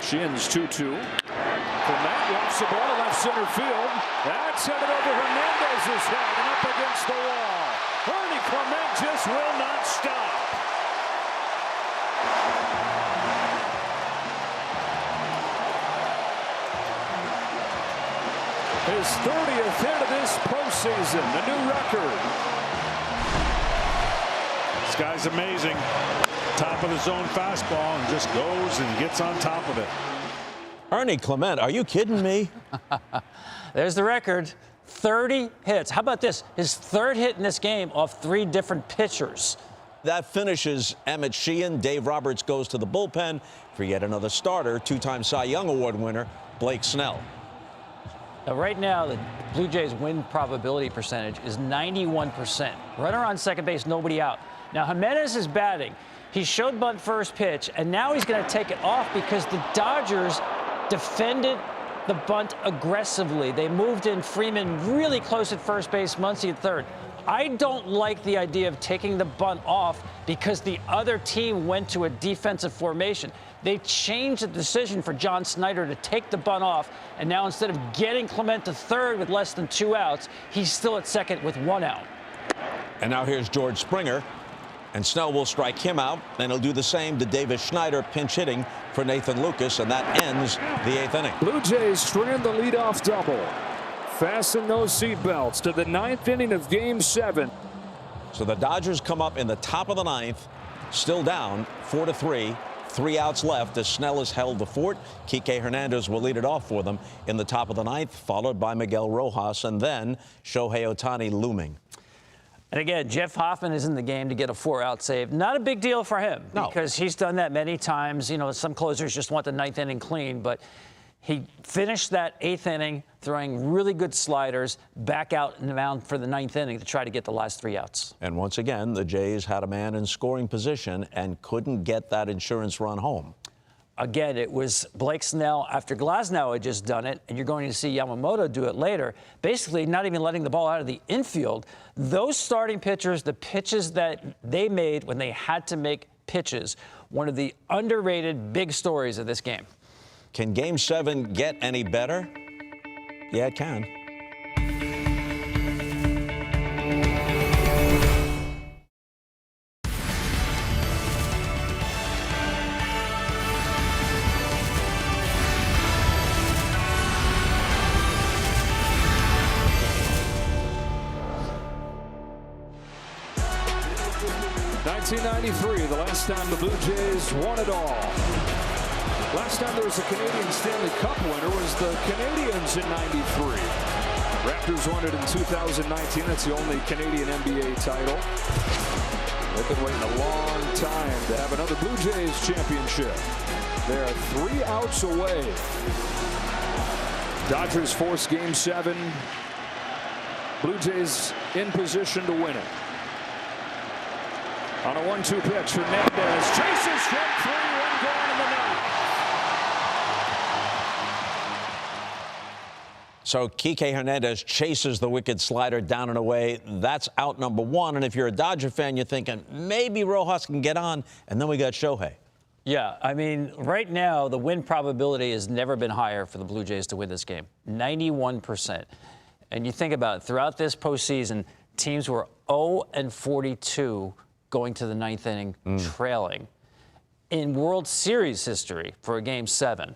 Sheehan's 2-2. Clement lofts the ball left center field. That's headed over Hernandez's head and up against the wall. Ernie Clement just will not stop. His 30th hit of this postseason, the new record. This guy's amazing. Top of the zone fastball and just goes and gets on top of it. Ernie Clement, are you kidding me? There's the record. 30 hits. How about this? His 3rd hit in this game off 3 different pitchers. That finishes Emmett Sheehan. Dave Roberts goes to the bullpen for yet another starter, 2-time Cy Young Award winner, Blake Snell. Now, right now, the Blue Jays' win probability percentage is 91%. Runner on second base, nobody out. Now, Jimenez is batting. He showed bunt first pitch, and now he's going to take it off because the Dodgers defended the bunt aggressively. They moved in Freeman really close at first base, Muncy at third. I don't like the idea of taking the bunt off because the other team went to a defensive formation. They changed the decision for John Snyder to take the bunt off, and now instead of getting Clement to third with less than 2 outs, he's still at second with 1 out. And now here's George Springer, and Snell will strike him out, and he'll do the same to Davis Schneider, pinch hitting for Nathan Lucas, and that ends the 8th inning. Blue Jays strand the leadoff double. Fasten those seatbelts to the 9th inning of Game 7. So the Dodgers come up in the top of the 9th, still down 4-3. 3 outs left as Snell has held the fort. Kike Hernandez will lead it off for them in the top of the 9th, followed by Miguel Rojas, and then Shohei Ohtani looming. And again, Jeff Hoffman is in the game to get a 4-out save. Not a big deal for him because he's done that many times. You know, some closers just want the 9th inning clean, but he finished that 8th inning throwing really good sliders back out in the mound for the 9th inning to try to get the last 3 outs. And once again, the Jays had a man in scoring position and couldn't get that insurance run home. Again, it was Blake Snell after Glasnow had just done it, and you're going to see Yamamoto do it later, basically not even letting the ball out of the infield. Those starting pitchers, the pitches that they made when they had to make pitches, one of the underrated big stories of this game. Can Game 7 get any better? Yeah, it can. '93, the last time the Blue Jays won it all. Last time there was a Canadian Stanley Cup winner was the Canadiens in '93. Raptors won it in 2019. That's the only Canadian NBA title. They've been waiting a long time to have another Blue Jays championship. They're 3 outs away. Dodgers force Game 7. Blue Jays in position to win it. On a 1-2 pitch, Hernandez chases strike 3, 1 gone in the ninth. So Kike Hernandez chases the wicked slider down and away. That's out number 1. And if you're a Dodger fan, you're thinking maybe Rojas can get on. And then we got Shohei. Yeah, I mean, right now, the win probability has never been higher for the Blue Jays to win this game, 91%. And you think about it, throughout this postseason, teams were 0-42 going to the 9th inning, trailing. In World Series history for a Game 7,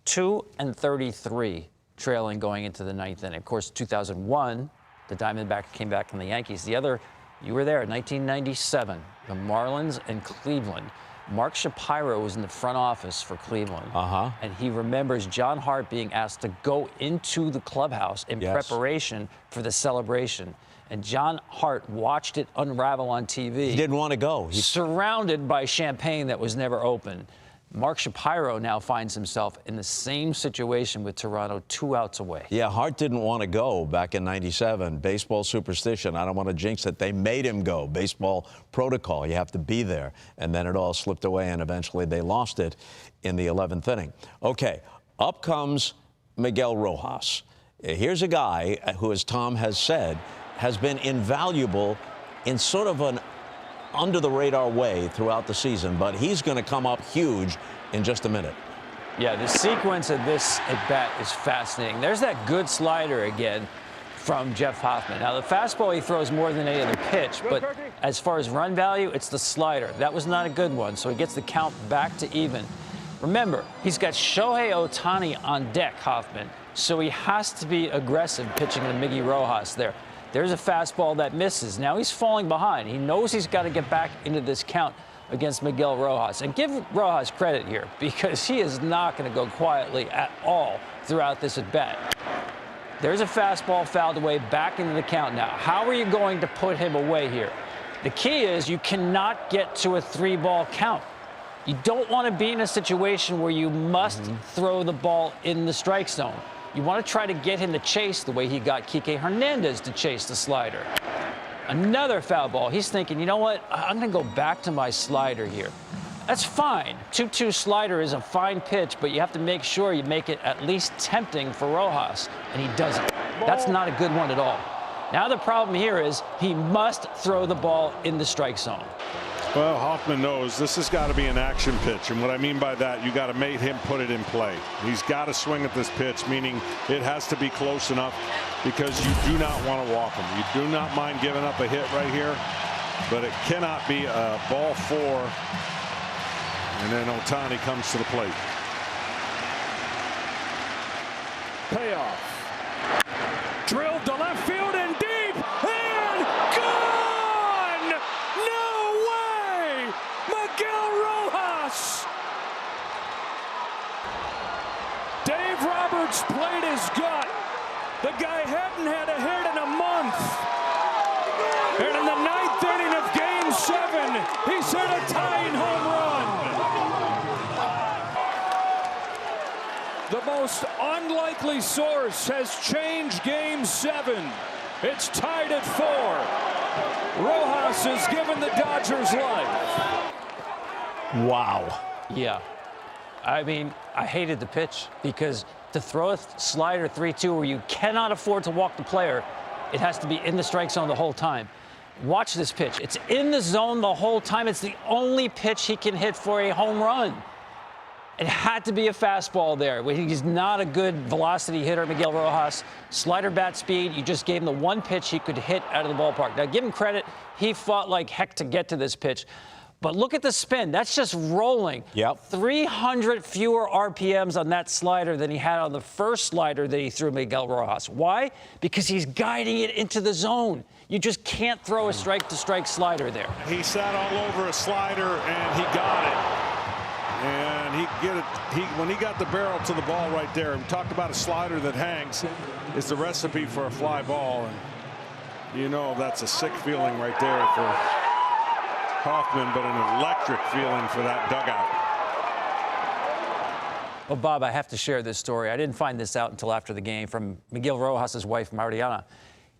2-33 trailing going into the 9th inning. Of course, 2001, the Diamondbacks came back from the Yankees. The other, you were there, 1997, the Marlins and Cleveland. Mark Shapiro was in the front office for Cleveland. And he remembers John Hart being asked to go into the clubhouse in preparation for the celebration. And John Hart watched it unravel on TV. He didn't want to go. He's surrounded by champagne that was never opened. Mark Shapiro now finds himself in the same situation with Toronto, 2 outs away. Yeah, Hart didn't want to go back in '97. Baseball superstition. I don't want to jinx it. They made him go. Baseball protocol. You have to be there. And then it all slipped away, and eventually they lost it in the 11th inning. Okay, up comes Miguel Rojas. Here's a guy who, as Tom has said, has been invaluable in sort of an under-the-radar way throughout the season, but he's going to come up huge in just a minute. Yeah, the sequence of this at-bat is fascinating. There's that good slider again from Jeff Hoffman. Now, the fastball he throws more than any other pitch, but as far as run value, it's the slider. That was not a good one, so he gets the count back to even. Remember, he's got Shohei Ohtani on deck, Hoffman, so he has to be aggressive pitching to Miggy Rojas there. There's a fastball that misses. Now he's falling behind. He knows he's got to get back into this count against Miguel Rojas. And give Rojas credit here because he is not going to go quietly at all throughout this at-bat. There's a fastball fouled away back into the count now. How are you going to put him away here? The key is you cannot get to a 3-ball count. You don't want to be in a situation where you must throw the ball in the strike zone. You want to try to get him to chase the way he got Kike Hernandez to chase the slider. Another foul ball. He's thinking, you know what? I'm going to go back to my slider here. That's fine. 2-2 slider is a fine pitch, but you have to make sure you make it at least tempting for Rojas, and he doesn't. That's not a good one at all. Now the problem here is he must throw the ball in the strike zone. Well, Hoffman knows this has got to be an action pitch, and what I mean by that, you got to make him put it in play. He's got to swing at this pitch, meaning it has to be close enough because you do not want to walk him. You do not mind giving up a hit right here, but it cannot be a ball 4. And then Ohtani comes to the plate. Payoff. Drilled to left field and deep and gone! No way! Miguel Rojas! Dave Roberts played his gut. The guy hadn't had a hit in a month. And in the 9th inning of Game 7, he's hit a tying home run. The most unlikely source has changed Game 7. It's tied at 4. Rojas has given the Dodgers life. Wow. Yeah. I mean, I hated the pitch because to throw a slider 3-2 where you cannot afford to walk the player, it has to be in the strike zone the whole time. Watch this pitch. It's in the zone the whole time. It's the only pitch he can hit for a home run. It had to be a fastball there. He's not a good velocity hitter, Miguel Rojas. Slider bat speed, you just gave him the one pitch he could hit out of the ballpark. Now, give him credit. He fought like heck to get to this pitch. But look at the spin. That's just rolling. Yep. 300 fewer RPMs on that slider than he had on the first slider that he threw Miguel Rojas. Why? Because he's guiding it into the zone. You just can't throw a strike-to-strike slider there. He sat all over a slider, and he got it. And when he got the barrel to the ball right there, we talked about a slider that hangs is the recipe for a fly ball. And you know that's a sick feeling right there for Hoffman, but an electric feeling for that dugout. Well, Bob, I have to share this story. I didn't find this out until after the game from Miguel Rojas' wife, Mariana.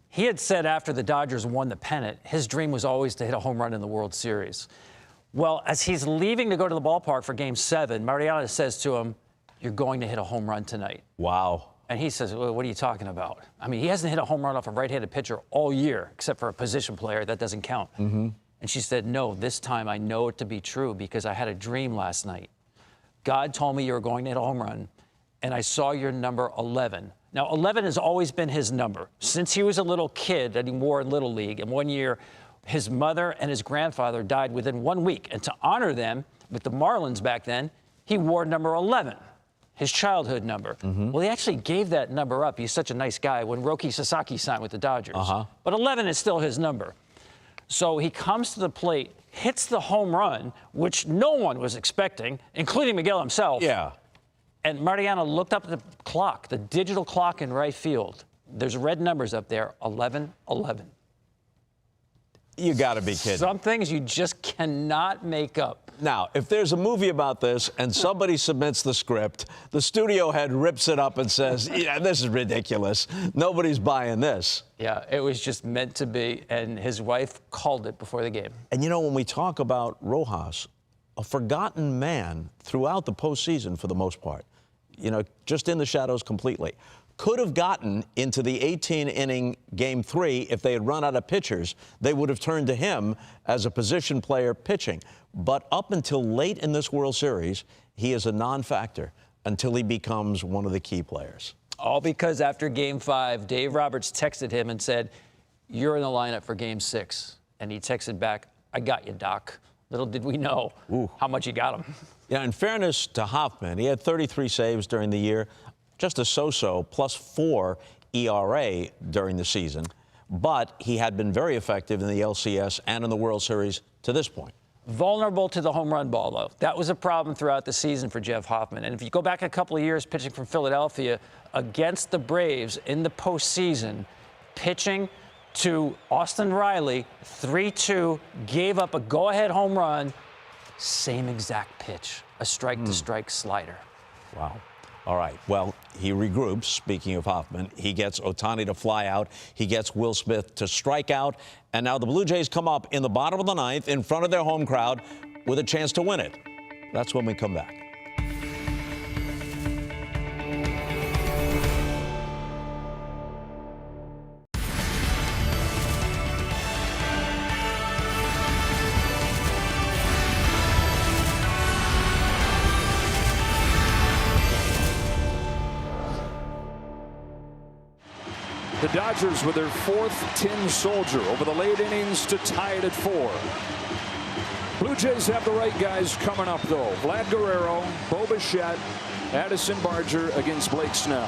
He had said after the Dodgers won the pennant, his dream was always to hit a home run in the World Series. Well, as he's leaving to go to the ballpark for Game 7, Mariana says to him, "You're going to hit a home run tonight." Wow. And he says, "Well, what are you talking about?" I mean, he hasn't hit a home run off a right-handed pitcher all year, except for a position player. That doesn't count. Mm-hmm. And she said, "No, this time I know it to be true because I had a dream last night. God told me you were going to hit a home run, and I saw your number 11. Now, 11 has always been his number since he was a little kid that he wore in Little League. And one year, his mother and his grandfather died within 1 week. And to honor them, with the Marlins back then, he wore number 11, his childhood number. Mm-hmm. Well, he actually gave that number up. He's such a nice guy when Roki Sasaki signed with the Dodgers. But 11 is still his number. So he comes to the plate, hits the home run, which no one was expecting, including Miguel himself. Yeah. And Mariana looked up at the clock, the digital clock in right field. There's red numbers up there, 11-11. You got to be kidding. Some things you just cannot make up. Now, if there's a movie about this and somebody submits the script, the studio head rips it up and says, "Yeah, this is ridiculous. Nobody's buying this." Yeah, it was just meant to be, and his wife called it before the game. And you know, when we talk about Rojas, a forgotten man throughout the postseason for the most part, you know, just in the shadows completely. Could have gotten into the 18-inning Game 3 if they had run out of pitchers. They would have turned to him as a position player pitching. But up until late in this World Series, he is a non-factor until he becomes one of the key players. All because after Game 5, Dave Roberts texted him and said, "You're in the lineup for Game 6. And he texted back, "I got you, Doc." Little did we know how much he got him. Yeah, in fairness to Hoffman, he had 33 saves during the year. Just a so-so, +4 ERA during the season. But he had been very effective in the LCS and in the World Series to this point. Vulnerable to the home run ball, though. That was a problem throughout the season for Jeff Hoffman. And if you go back a couple of years pitching from Philadelphia against the Braves in the postseason, pitching to Austin Riley, 3-2, gave up a go-ahead home run, same exact pitch, a strike-to-strike slider. Wow. All right. Well, he regroups. Speaking of Hoffman, he gets Ohtani to fly out. He gets Will Smith to strike out. And now the Blue Jays come up in the bottom of the ninth in front of their home crowd with a chance to win it. That's when we come back. The Dodgers with their fourth tin soldier over the late innings to tie it at 4. Blue Jays have the right guys coming up, though. Vlad Guerrero, Bo Bichette, Addison Barger against Blake Snell.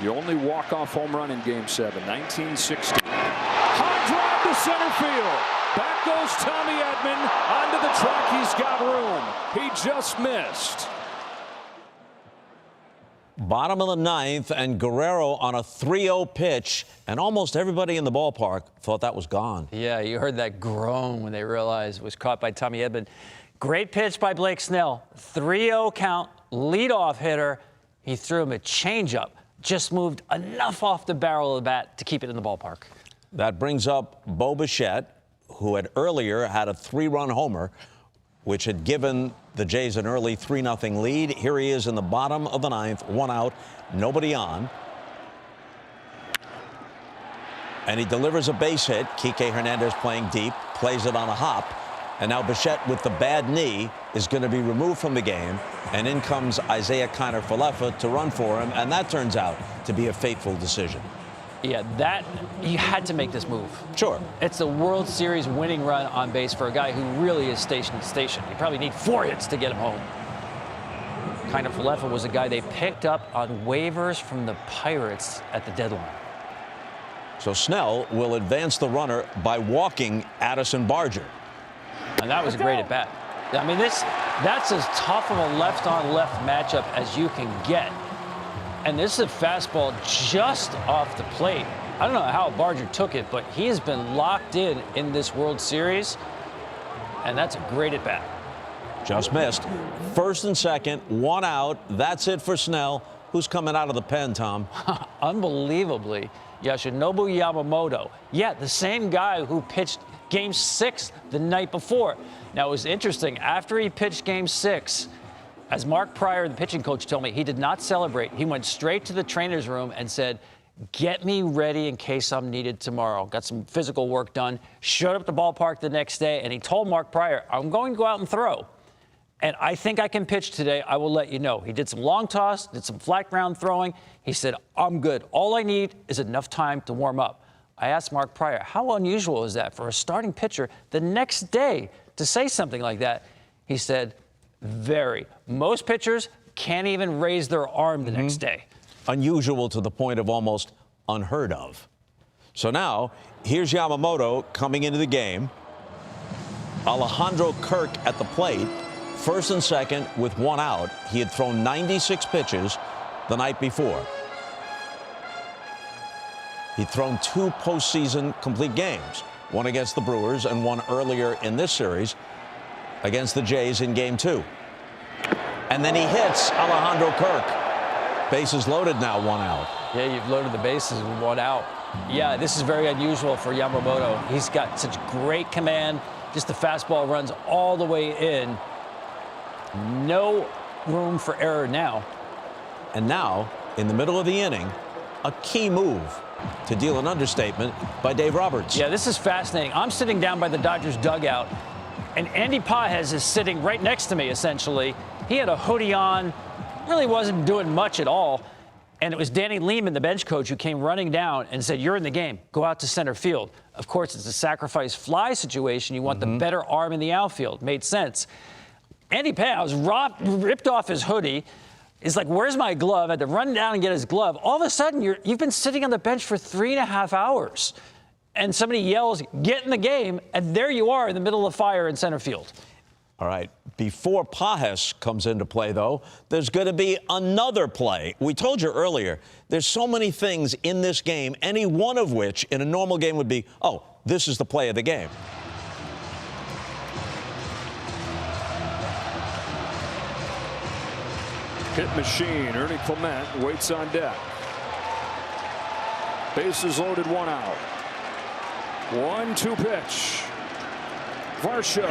The only walk-off home run in Game 7, 1960. High drive to center field. Back goes Tommy Edman. Onto the track, he's got room. He just missed. Bottom of the ninth, and Guerrero on a 3-0 pitch, and almost everybody in the ballpark thought that was gone. Yeah, you heard that groan when they realized it was caught by Tommy Edman. Great pitch by Blake Snell. 3-0 count, leadoff hitter. He threw him a changeup. Just moved enough off the barrel of the bat to keep it in the ballpark. That brings up Bo Bichette, who had earlier had a 3-run homer, which had given the Jays an early 3-0 lead. Here he is in the bottom of the ninth, 1 out, nobody on. And he delivers a base hit. Kike Hernandez playing deep, plays it on a hop. And now Bichette, with the bad knee, is going to be removed from the game. And in comes Isaiah Kiner-Falefa to run for him. And that turns out to be a fateful decision. Yeah, you had to make this move. Sure. It's the World Series winning run on base for a guy who really is station to station. You probably need 4 hits to get him home. Kiner-Falefa was a guy they picked up on waivers from the Pirates at the deadline. So Snell will advance the runner by walking Addison Barger. And that was a great at-bat. I mean, that's as tough of a left-on-left matchup as you can get. And this is a fastball just off the plate. I don't know how Barger took it, but he has been locked in this World Series, and that's a great at-bat. Just missed. First and second, 1 out. That's it for Snell. Who's coming out of the pen, Tom? Unbelievably, Yoshinobu Yamamoto. Yeah, the same guy who pitched Game 6 the night before. Now, it was interesting. After he pitched Game 6, as Mark Pryor, the pitching coach, told me, he did not celebrate. He went straight to the trainer's room and said, get me ready in case I'm needed tomorrow. Got some physical work done. Showed up at the ballpark the next day, and he told Mark Pryor, I'm going to go out and throw. And I think I can pitch today. I will let you know. He did some long toss, did some flat ground throwing. He said, I'm good. All I need is enough time to warm up. I asked Mark Pryor, how unusual is that for a starting pitcher the next day to say something like that? He said, very. Most pitchers can't even raise their arm the next day. Unusual to the point of almost unheard of. So now, here's Yamamoto coming into the game. Alejandro Kirk at the plate. First and second with 1 out. He had thrown 96 pitches the night before. He'd thrown 2 postseason complete games, one against the Brewers and one earlier in this series against the Jays in Game 2. And then he hits Alejandro Kirk. Bases loaded now, 1 out. Yeah, you've loaded the bases with 1 out. Yeah, this is very unusual for Yamamoto. He's got such great command. Just the fastball runs all the way in. No room for error now. And now, in the middle of the inning, a key move, to deal an understatement, by Dave Roberts. Yeah, this is fascinating. I'm sitting down by the Dodgers dugout, and Andy Pages is sitting right next to me, essentially. He had a hoodie on, really wasn't doing much at all. And it was Danny Lehman, the bench coach, who came running down and said, you're in the game. Go out to center field. Of course, it's a sacrifice fly situation. You want the better arm in the outfield. Made sense. Andy Pages ripped off his hoodie. He's like, where's my glove? I had to run down and get his glove. All of a sudden, you've been sitting on the bench for 3.5 hours. And somebody yells, get in the game. And there you are in the middle of the fire in center field. All right. Before Pages comes into play, though, there's going to be another play. We told you earlier, there's so many things in this game, any one of which in a normal game would be, oh, this is the play of the game. Hit machine. Ernie Clement waits on deck. Bases loaded, 1 out. 1-2 pitch. Varsho.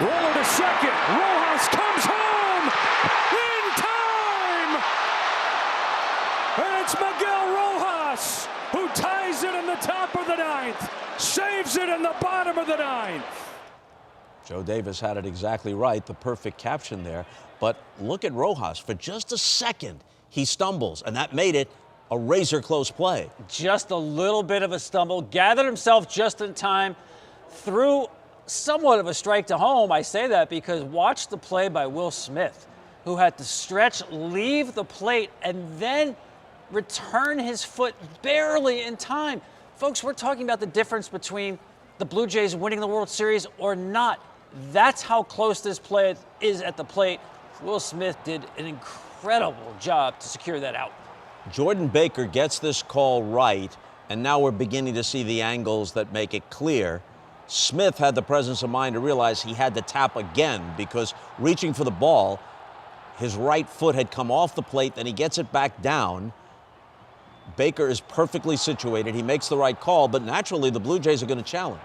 Roller to second. Rojas comes home in time. And it's Miguel Rojas who ties it in the top of the ninth, saves it in the bottom of the ninth. Joe Davis had it exactly right, the perfect caption there. But look at Rojas. For just a second, he stumbles, and that made it a razor-close play. Just a little bit of a stumble, gathered himself just in time, threw somewhat of a strike to home. I say that because watch the play by Will Smith, who had to stretch, leave the plate, and then return his foot barely in time. Folks, we're talking about the difference between the Blue Jays winning the World Series or not. That's how close this play is at the plate. Will Smith did an incredible job to secure that out. Jordan Baker gets this call right, and now we're beginning to see the angles that make it clear. Smith had the presence of mind to realize he had to tap again because reaching for the ball, his right foot had come off the plate, then he gets it back down. Baker is perfectly situated. He makes the right call, but naturally the Blue Jays are going to challenge.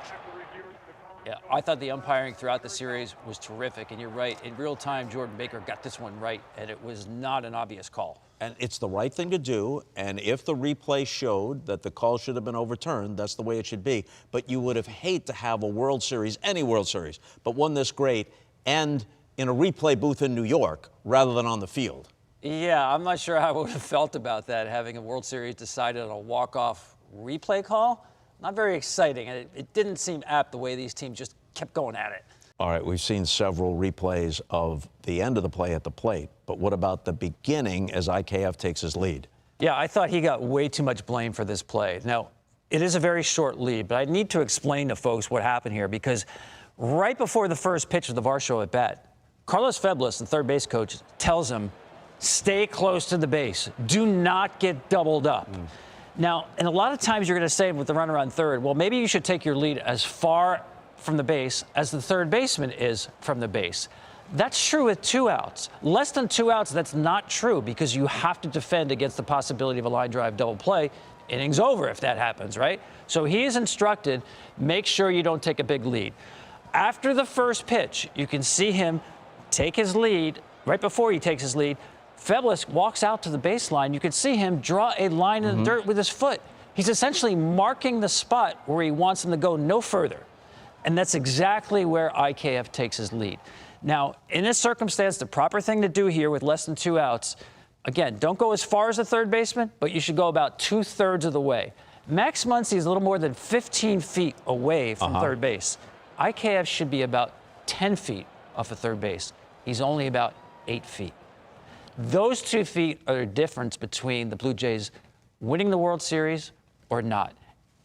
Yeah, I thought the umpiring throughout the series was terrific, and you're right. In real time, Jordan Baker got this one right, and it was not an obvious call. And it's the right thing to do, and if the replay showed that the call should have been overturned, that's the way it should be. But you would have hated to have a World Series, any World Series, but one this great, and in a replay booth in New York rather than on the field. Yeah, I'm not sure how I would have felt about that, having a World Series decided on a walk-off replay call. Not very exciting, and it didn't seem apt the way these teams just kept going at it. All right, we've seen several replays of the end of the play at the plate, but what about the beginning as IKF takes his lead? Yeah, I thought he got way too much blame for this play. Now, it is a very short lead, but I need to explain to folks what happened here because right before the first pitch of the Varsho at bat, Carlos Feblis, the third base coach, tells him, stay close to the base. Do not get doubled up. Now, and a lot of times you're going to say with the runner on third, well, maybe you should take your lead as far from the base as the third baseman is from the base. That's true with 2 outs. Less than 2 outs, that's not true because you have to defend against the possibility of a line drive double play. Innings over if that happens, right? So he is instructed, make sure you don't take a big lead. After the first pitch, you can see him take his lead. Right before he takes his lead, Feblis walks out to the baseline. You can see him draw a line in the dirt with his foot. He's essentially marking the spot where he wants him to go no further. And that's exactly where IKF takes his lead. Now, in this circumstance, the proper thing to do here with less than 2 outs, again, don't go as far as the third baseman, but you should go about 2/3 of the way. Max Muncy is a little more than 15 feet away from third base. IKF should be about 10 feet off of third base. He's only about 8 feet. Those 2 feet are the difference between the Blue Jays winning the World Series or not.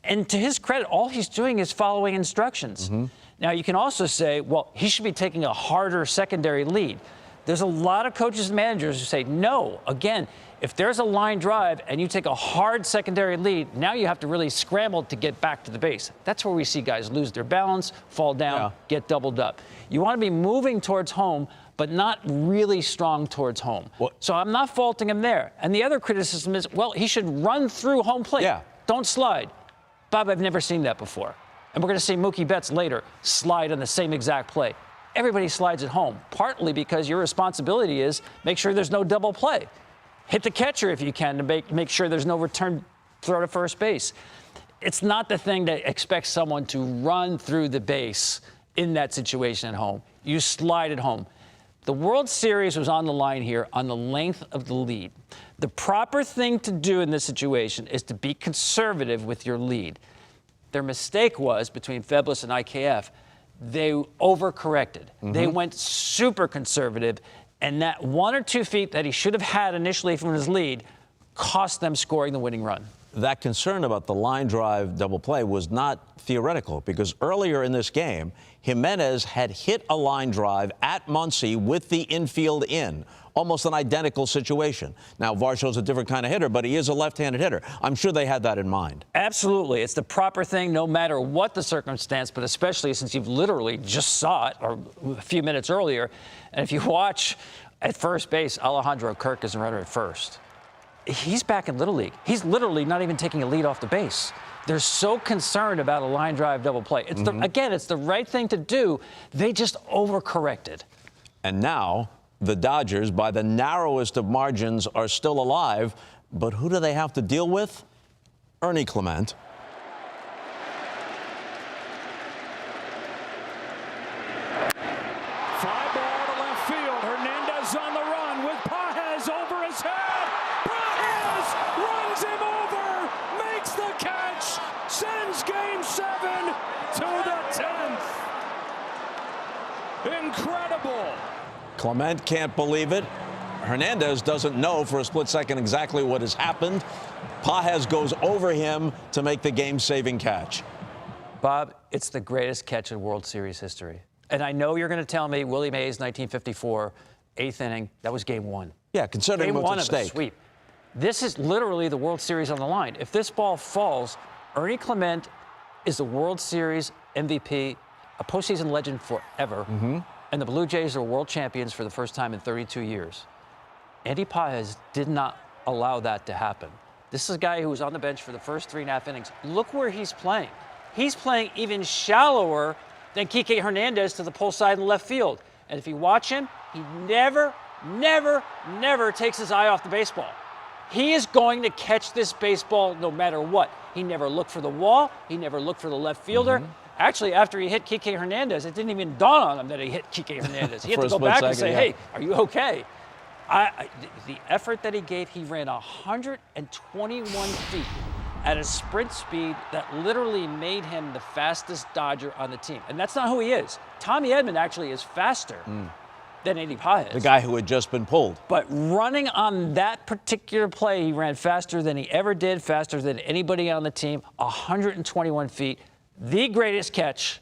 And to his credit, all he's doing is following instructions. Now, you can also say, well, he should be taking a harder secondary lead. There's a lot of coaches and managers who say, no, again, if there's a line drive and you take a hard secondary lead, now you have to really scramble to get back to the base. That's where we see guys lose their balance, fall down, get doubled up. You want to be moving towards home, but not really strong towards home. So I'm not faulting him there. And the other criticism is, well, he should run through home plate. Don't slide. Bob, I've never seen that before. And we're going to see Mookie Betts later slide on the same exact play. Everybody slides at home, partly because your responsibility is make sure there's no double play. Hit the catcher if you can to make sure there's no return throw to first base. It's not the thing that expects someone to run through the base in that situation at home. You slide at home. The World Series was on the line here on the length of the lead. The proper thing to do in this situation is to be conservative with your lead. Their mistake was, between Feblis and IKF, they overcorrected. They went super conservative, and that 1 or 2 feet that he should have had initially from his lead cost them scoring the winning run. That concern about the line drive double play was not theoretical because earlier in this game, Jimenez had hit a line drive at Muncy with the infield in. Almost an identical situation. Now, Varsho's a different kind of hitter, but he is a left-handed hitter. I'm sure they had that in mind. Absolutely. It's the proper thing no matter what the circumstance, but especially since you've literally just saw it or a few minutes earlier. And if you watch at first base, Alejandro Kirk is a runner at first. he's back in Little League. He's literally not even taking a lead off the base. They're so concerned about a line drive double play. It's again, it's the right thing to do. They just overcorrected. And now the Dodgers, by the narrowest of margins, are still alive. But who do they have to deal with? Ernie Clement. Fly ball to left field. Hernandez on the run with Pages over his head. Pages runs him over, makes the catch, sends Game 7 to the 10th. Incredible. Clement can't believe it. Hernandez doesn't know for a split second exactly what has happened. Pages goes over him to make the game-saving catch. Bob, it's the greatest catch in World Series history. And I know you're going to tell me Willie Mays, 1954, 8th inning, that was Game 1. Yeah, considering Game what's at 1 of stake. a sweep. This is literally the World Series on the line. If this ball falls, Ernie Clement is the World Series MVP, a postseason legend forever, and the Blue Jays are world champions for the first time in 32 years. Andy Pages did not allow that to happen. This is a guy who was on the bench for the first 3.5 innings. Look where he's playing. He's playing even shallower than Kike Hernandez to the pull side in left field. And if you watch him, he never takes his eye off the baseball. He is going to catch this baseball no matter what. He never looked for the wall. He never looked for the left fielder. Actually, after he hit Kike Hernandez, it didn't even dawn on him that he hit Kike Hernandez. He had to go back and say, hey, are you okay? The effort that he gave, he ran 121 feet at a sprint speed that literally made him the fastest Dodger on the team. And that's not who he is. Tommy Edman actually is faster than Andy Pages. The guy who had just been pulled. But running on that particular play, he ran faster than he ever did, faster than anybody on the team, 121 feet. The greatest catch,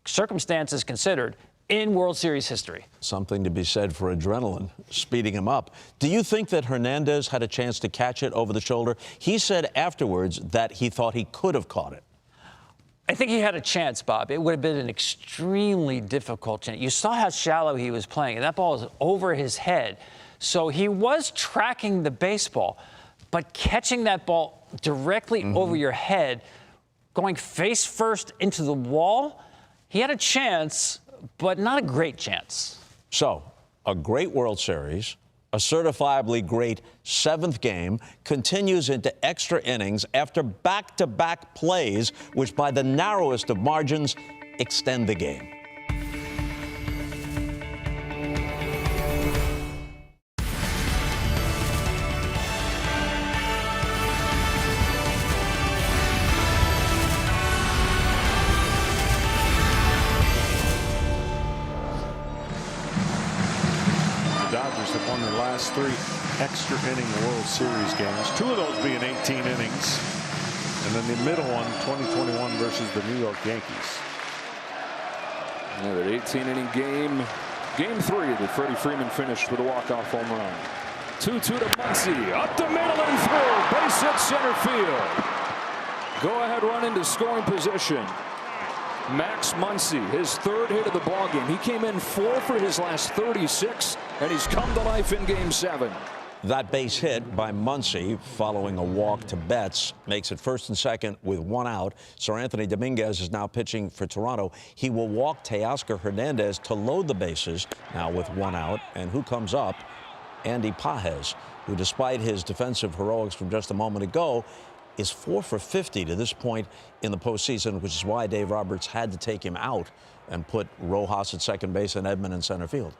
circumstances considered, in World Series history. Something to be said for adrenaline, speeding him up. Do you think that Hernandez had a chance to catch it over the shoulder? He said afterwards that he thought he could have caught it. I think he had a chance, Bob. It would have been an extremely difficult chance. You saw how shallow he was playing, and that ball was over his head. So he was tracking the baseball, but catching that ball directly over your head, going face first into the wall, he had a chance, but not a great chance. So, a great World Series, a certifiably great 7th game, continues into extra innings after back-to-back plays, which by the narrowest of margins extend the game. Dodgers have won their last 3 extra inning World Series games, 2 of those being 18 innings, and then the middle one, 2021 versus the New York Yankees. Another 18-inning game. Game 3 that Freddie Freeman finished with a walk-off home run. 2-2 to Muncy. Up the middle and through. Base hit center field. Go-ahead run into scoring position. Max Muncy, his 3rd hit of the ballgame. He came in 4 for his last 36, and he's come to life in Game 7. That base hit by Muncy, following a walk to Betts, makes it 1st and 2nd with 1 out. Sir Anthony Dominguez is now pitching for Toronto. He will walk Teoscar Hernandez to load the bases, now with 1 out. And who comes up? Andy Pages, who, despite his defensive heroics from just a moment ago, is 4 for 50 to this point in the postseason, which is why Dave Roberts had to take him out and put Rojas at second base and Edman in center field.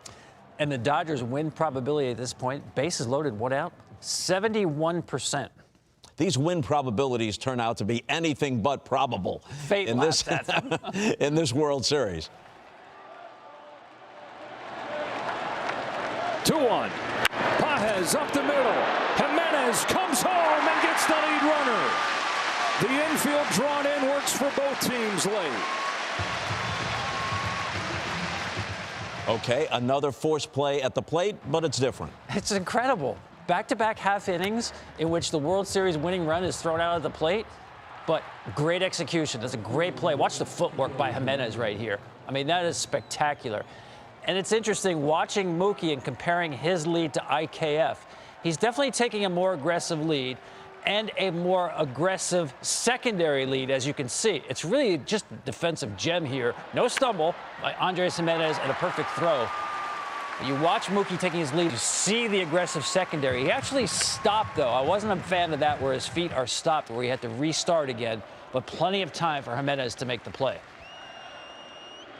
And the Dodgers' win probability at this point, bases loaded, 1 out, 71%. These win probabilities turn out to be anything but probable Fate in this, in this World Series. 2-1. Pages up the middle. Jimenez comes home and gets the lead runner. The infield drawn in works for both teams late. Okay, another forced play at the plate, but it's different. It's incredible. Back-to-back half innings in which the World Series winning run is thrown out at the plate, but great execution. That's a great play. Watch the footwork by Jimenez right here. I mean, that is spectacular. And it's interesting watching Mookie and comparing his lead to IKF. he's definitely taking a more aggressive lead and a more aggressive secondary lead, as you can see. It's really just a defensive gem here. No stumble by Andres Gimenez and a perfect throw. You watch Mookie taking his lead, you see the aggressive secondary. He actually stopped, though. I wasn't a fan of that, where his feet are stopped, where he had to restart again, but plenty of time for Gimenez to make the play.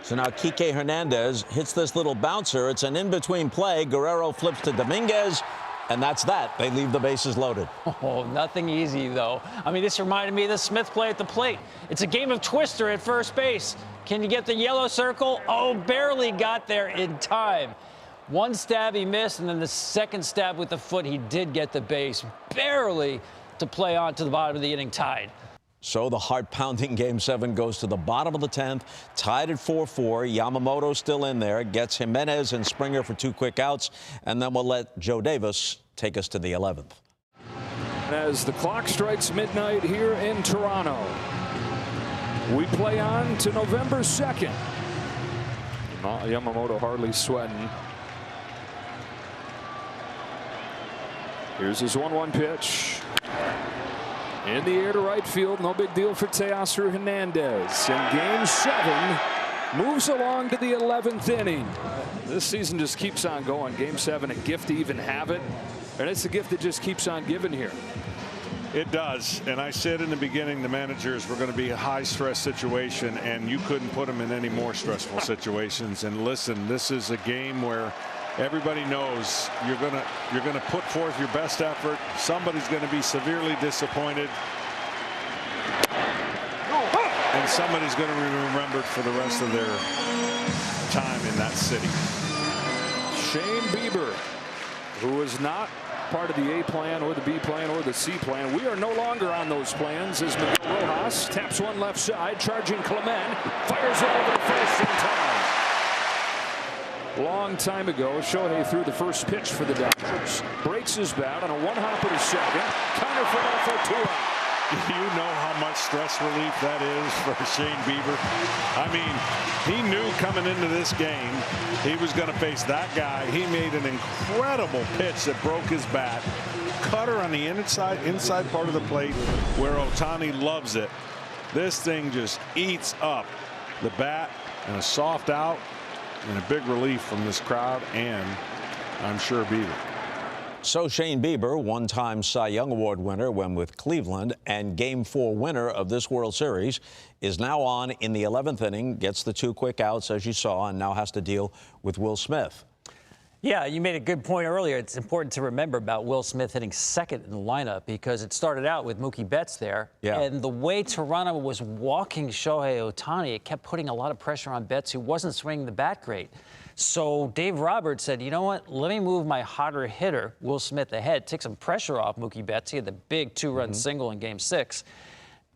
So now Kike Hernandez hits this little bouncer. It's an in-between play. Guerrero flips to Dominguez, and that's that. They leave the bases loaded. Oh, nothing easy, though. I mean, this reminded me of the Smith play at the plate. It's a game of twister at first base. Can you get the yellow circle? Oh, barely got there in time. One stab he missed, and then the second stab with the foot, he did get the base, barely to play on to the bottom of the inning tied. So the heart-pounding Game 7 goes to the bottom of the 10th, tied at 4-4. Yamamoto still in there, gets Gimenez and Springer for 2 quick outs, and then we'll let Joe Davis take us to the 11th. As the clock strikes midnight here in Toronto, we play on to November 2nd. Yamamoto hardly sweating. Here's his 1-1 pitch. In the air to right field. No big deal for Teoscar Hernandez. And Game 7 moves along to the 11th inning. This season just keeps on going. Game 7, a gift to even have it. And it's a gift that just keeps on giving here. It does. And I said in the beginning the managers were going to be a high-stress situation, and you couldn't put them in any more stressful situations. And listen, this is a game where everybody knows you're gonna put forth your best effort. Somebody's going to be severely disappointed, and somebody's going to be remembered for the rest of their time in that city. Shane Bieber, who is not part of the A plan or the B plan or the C plan. We are no longer on those plans as Miguel Rojas taps one left side, charging Clement, fires it over the first in time. Long time ago, Shohei threw the first pitch for the Dodgers. Breaks his bat on a one-hopper to second. Counter for Alpha 2 out. You know how much stress relief that is for Shane Bieber. I mean, he knew coming into this game he was going to face that guy. He made an incredible pitch that broke his bat. Cutter on the inside part of the plate where Ohtani loves it. This thing just eats up the bat, and a soft out and a big relief from this crowd and I'm sure Bieber. So Shane Bieber, one-time Cy Young Award winner when with Cleveland and Game 4 winner of this World Series, is now on in the 11th inning, gets the 2 quick outs, as you saw, and now has to deal with Will Smith. Yeah, you made a good point earlier. It's important to remember about Will Smith hitting second in the lineup because it started out with Mookie Betts there. Yeah. And the way Toronto was walking Shohei Ohtani, it kept putting a lot of pressure on Betts, who wasn't swinging the bat great. So Dave Roberts said, you know what, let me move my hotter hitter, Will Smith, ahead, take some pressure off Mookie Betts. He had the big 2-run single in Game 6.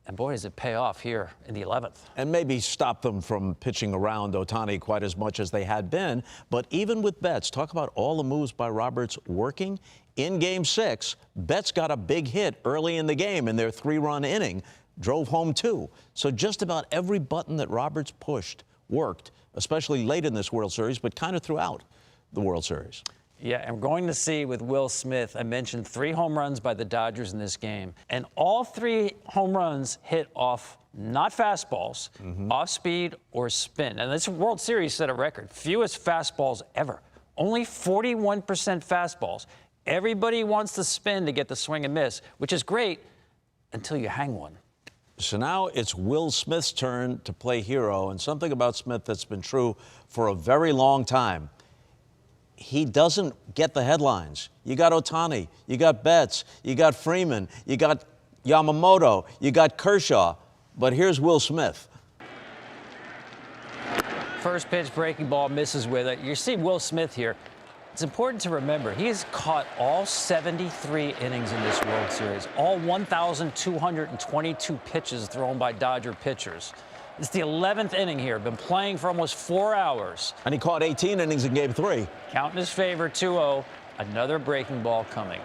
And boy, does it pay off here in the 11th. And maybe stop them from pitching around Ohtani quite as much as they had been. But even with Betts, talk about all the moves by Roberts working. In Game 6, Betts got a big hit early in the game in their 3-run inning, drove home 2. So just about every button that Roberts pushed worked, especially late in this World Series, but kind of throughout the World Series. Yeah, and we're going to see with Will Smith, I mentioned 3 home runs by the Dodgers in this game. And all 3 home runs hit off not fastballs, off speed or spin. And this World Series set a record. Fewest fastballs ever. Only 41% fastballs. Everybody wants to spin to get the swing and miss, which is great until you hang one. So now it's Will Smith's turn to play hero, and something about Smith that's been true for a very long time. He doesn't get the headlines. You got Ohtani, you got Betts, you got Freeman, you got Yamamoto, you got Kershaw, but here's Will Smith. First pitch, breaking ball, misses with it. You see Will Smith here. It's important to remember, he has caught all 73 innings in this World Series, all 1,222 pitches thrown by Dodger pitchers. It's the 11th inning here, been playing for almost 4 hours. And he caught 18 innings in Game 3. Count in his favor, 2-0, another breaking ball coming.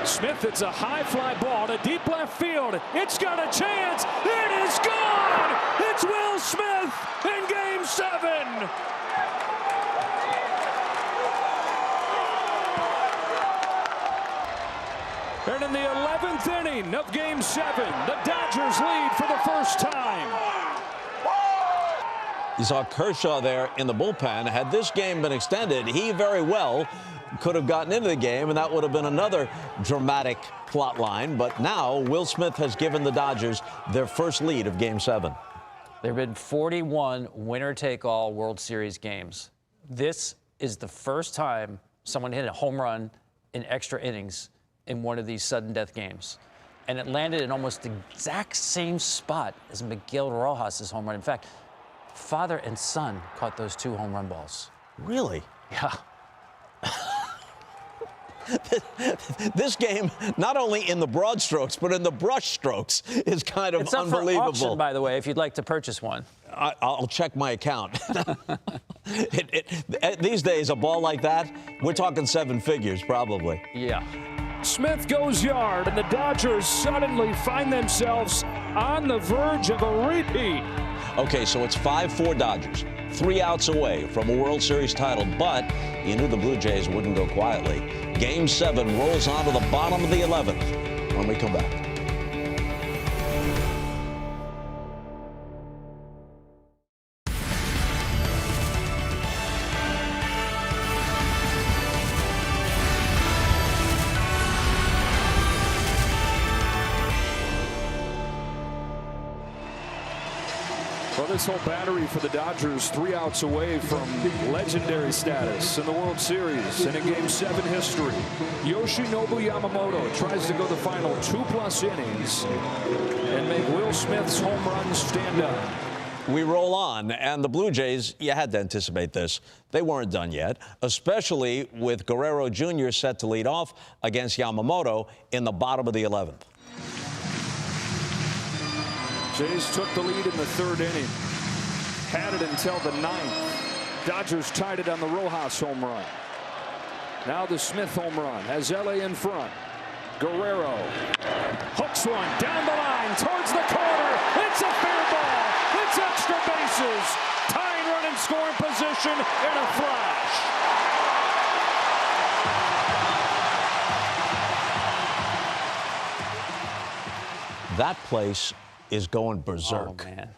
Smith, it's a high fly ball to deep left field. It's got a chance. It is gone. It's Will Smith in Game 7. And in the 11th inning of Game 7, the Dodgers lead for the first time. You saw Kershaw there in the bullpen. Had this game been extended, he very well could have gotten into the game, and that would have been another dramatic plot line. But now Will Smith has given the Dodgers their first lead of Game 7. There have been 41 winner-take-all World Series games. This is the first time someone hit a home run in extra innings in one of these sudden death games. And it landed in almost the exact same spot as Miguel Rojas' home run. In fact, father and son caught those 2 home run balls. Really? Yeah. This game, not only in the broad strokes, but in the brush strokes, is kind of it's up unbelievable. For auction, by the way, if you'd like to purchase one. I'll check my account. These days, a ball like that, we're talking 7 figures, probably. Yeah. Smith goes yard, and the Dodgers suddenly find themselves on the verge of a repeat. Okay, so it's 5-4 Dodgers, 3 outs away from a World Series title, but you knew the Blue Jays wouldn't go quietly. Game 7 rolls on to the bottom of the 11th when we come back. Well, this whole battery for the Dodgers, 3 outs away from legendary status in the World Series and in Game 7 history. Yoshinobu Yamamoto tries to go the final 2+ innings and make Will Smith's home runs stand up. We roll on, and the Blue Jays, you had to anticipate this. They weren't done yet, especially with Guerrero Jr. set to lead off against Yamamoto in the bottom of the 11th. Jays took the lead in the 3rd inning. Had it until the 9th. Dodgers tied it on the Rojas home run. Now the Smith home run has LA in front. Guerrero hooks one down the line towards the corner. It's a fair ball. It's extra bases. Tying run in scoring position in a flash. That place is going berserk. Oh, man.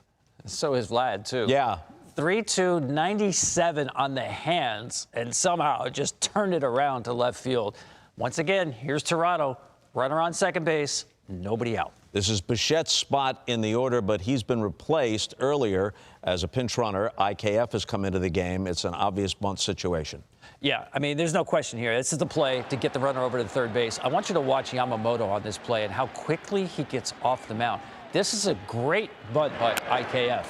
So is Vlad, too. Yeah. 3-2, 97 on the hands, and somehow it just turned it around to left field. Once again, here's Toronto. Runner on second base, nobody out. This is Bichette's spot in the order, but he's been replaced earlier as a pinch runner. IKF has come into the game. It's an obvious bunt situation. Yeah, I mean, there's no question here. This is the play to get the runner over to the third base. I want you to watch Yamamoto on this play and how quickly he gets off the mound. This is a great bunt by IKF.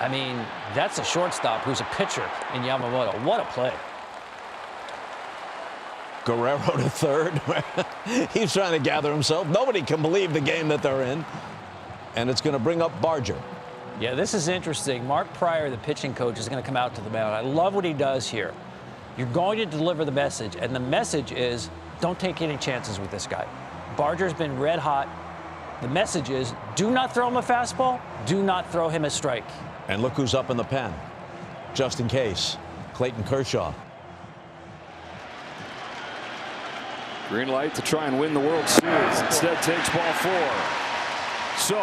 I mean, that's a shortstop who's a pitcher in Yamamoto. What a play. Guerrero to third. He's trying to gather himself. Nobody can believe the game that they're in. And it's going to bring up Barger. Yeah, this is interesting. Mark Pryor, the pitching coach, is going to come out to the mound. I love what he does here. You're going to deliver the message, and the message is don't take any chances with this guy. Barger's been red hot. The message is do not throw him a fastball. Do not throw him a strike. And look who's up in the pen. Just in case, Clayton Kershaw. Green light to try and win the World Series. Instead takes ball 4. So,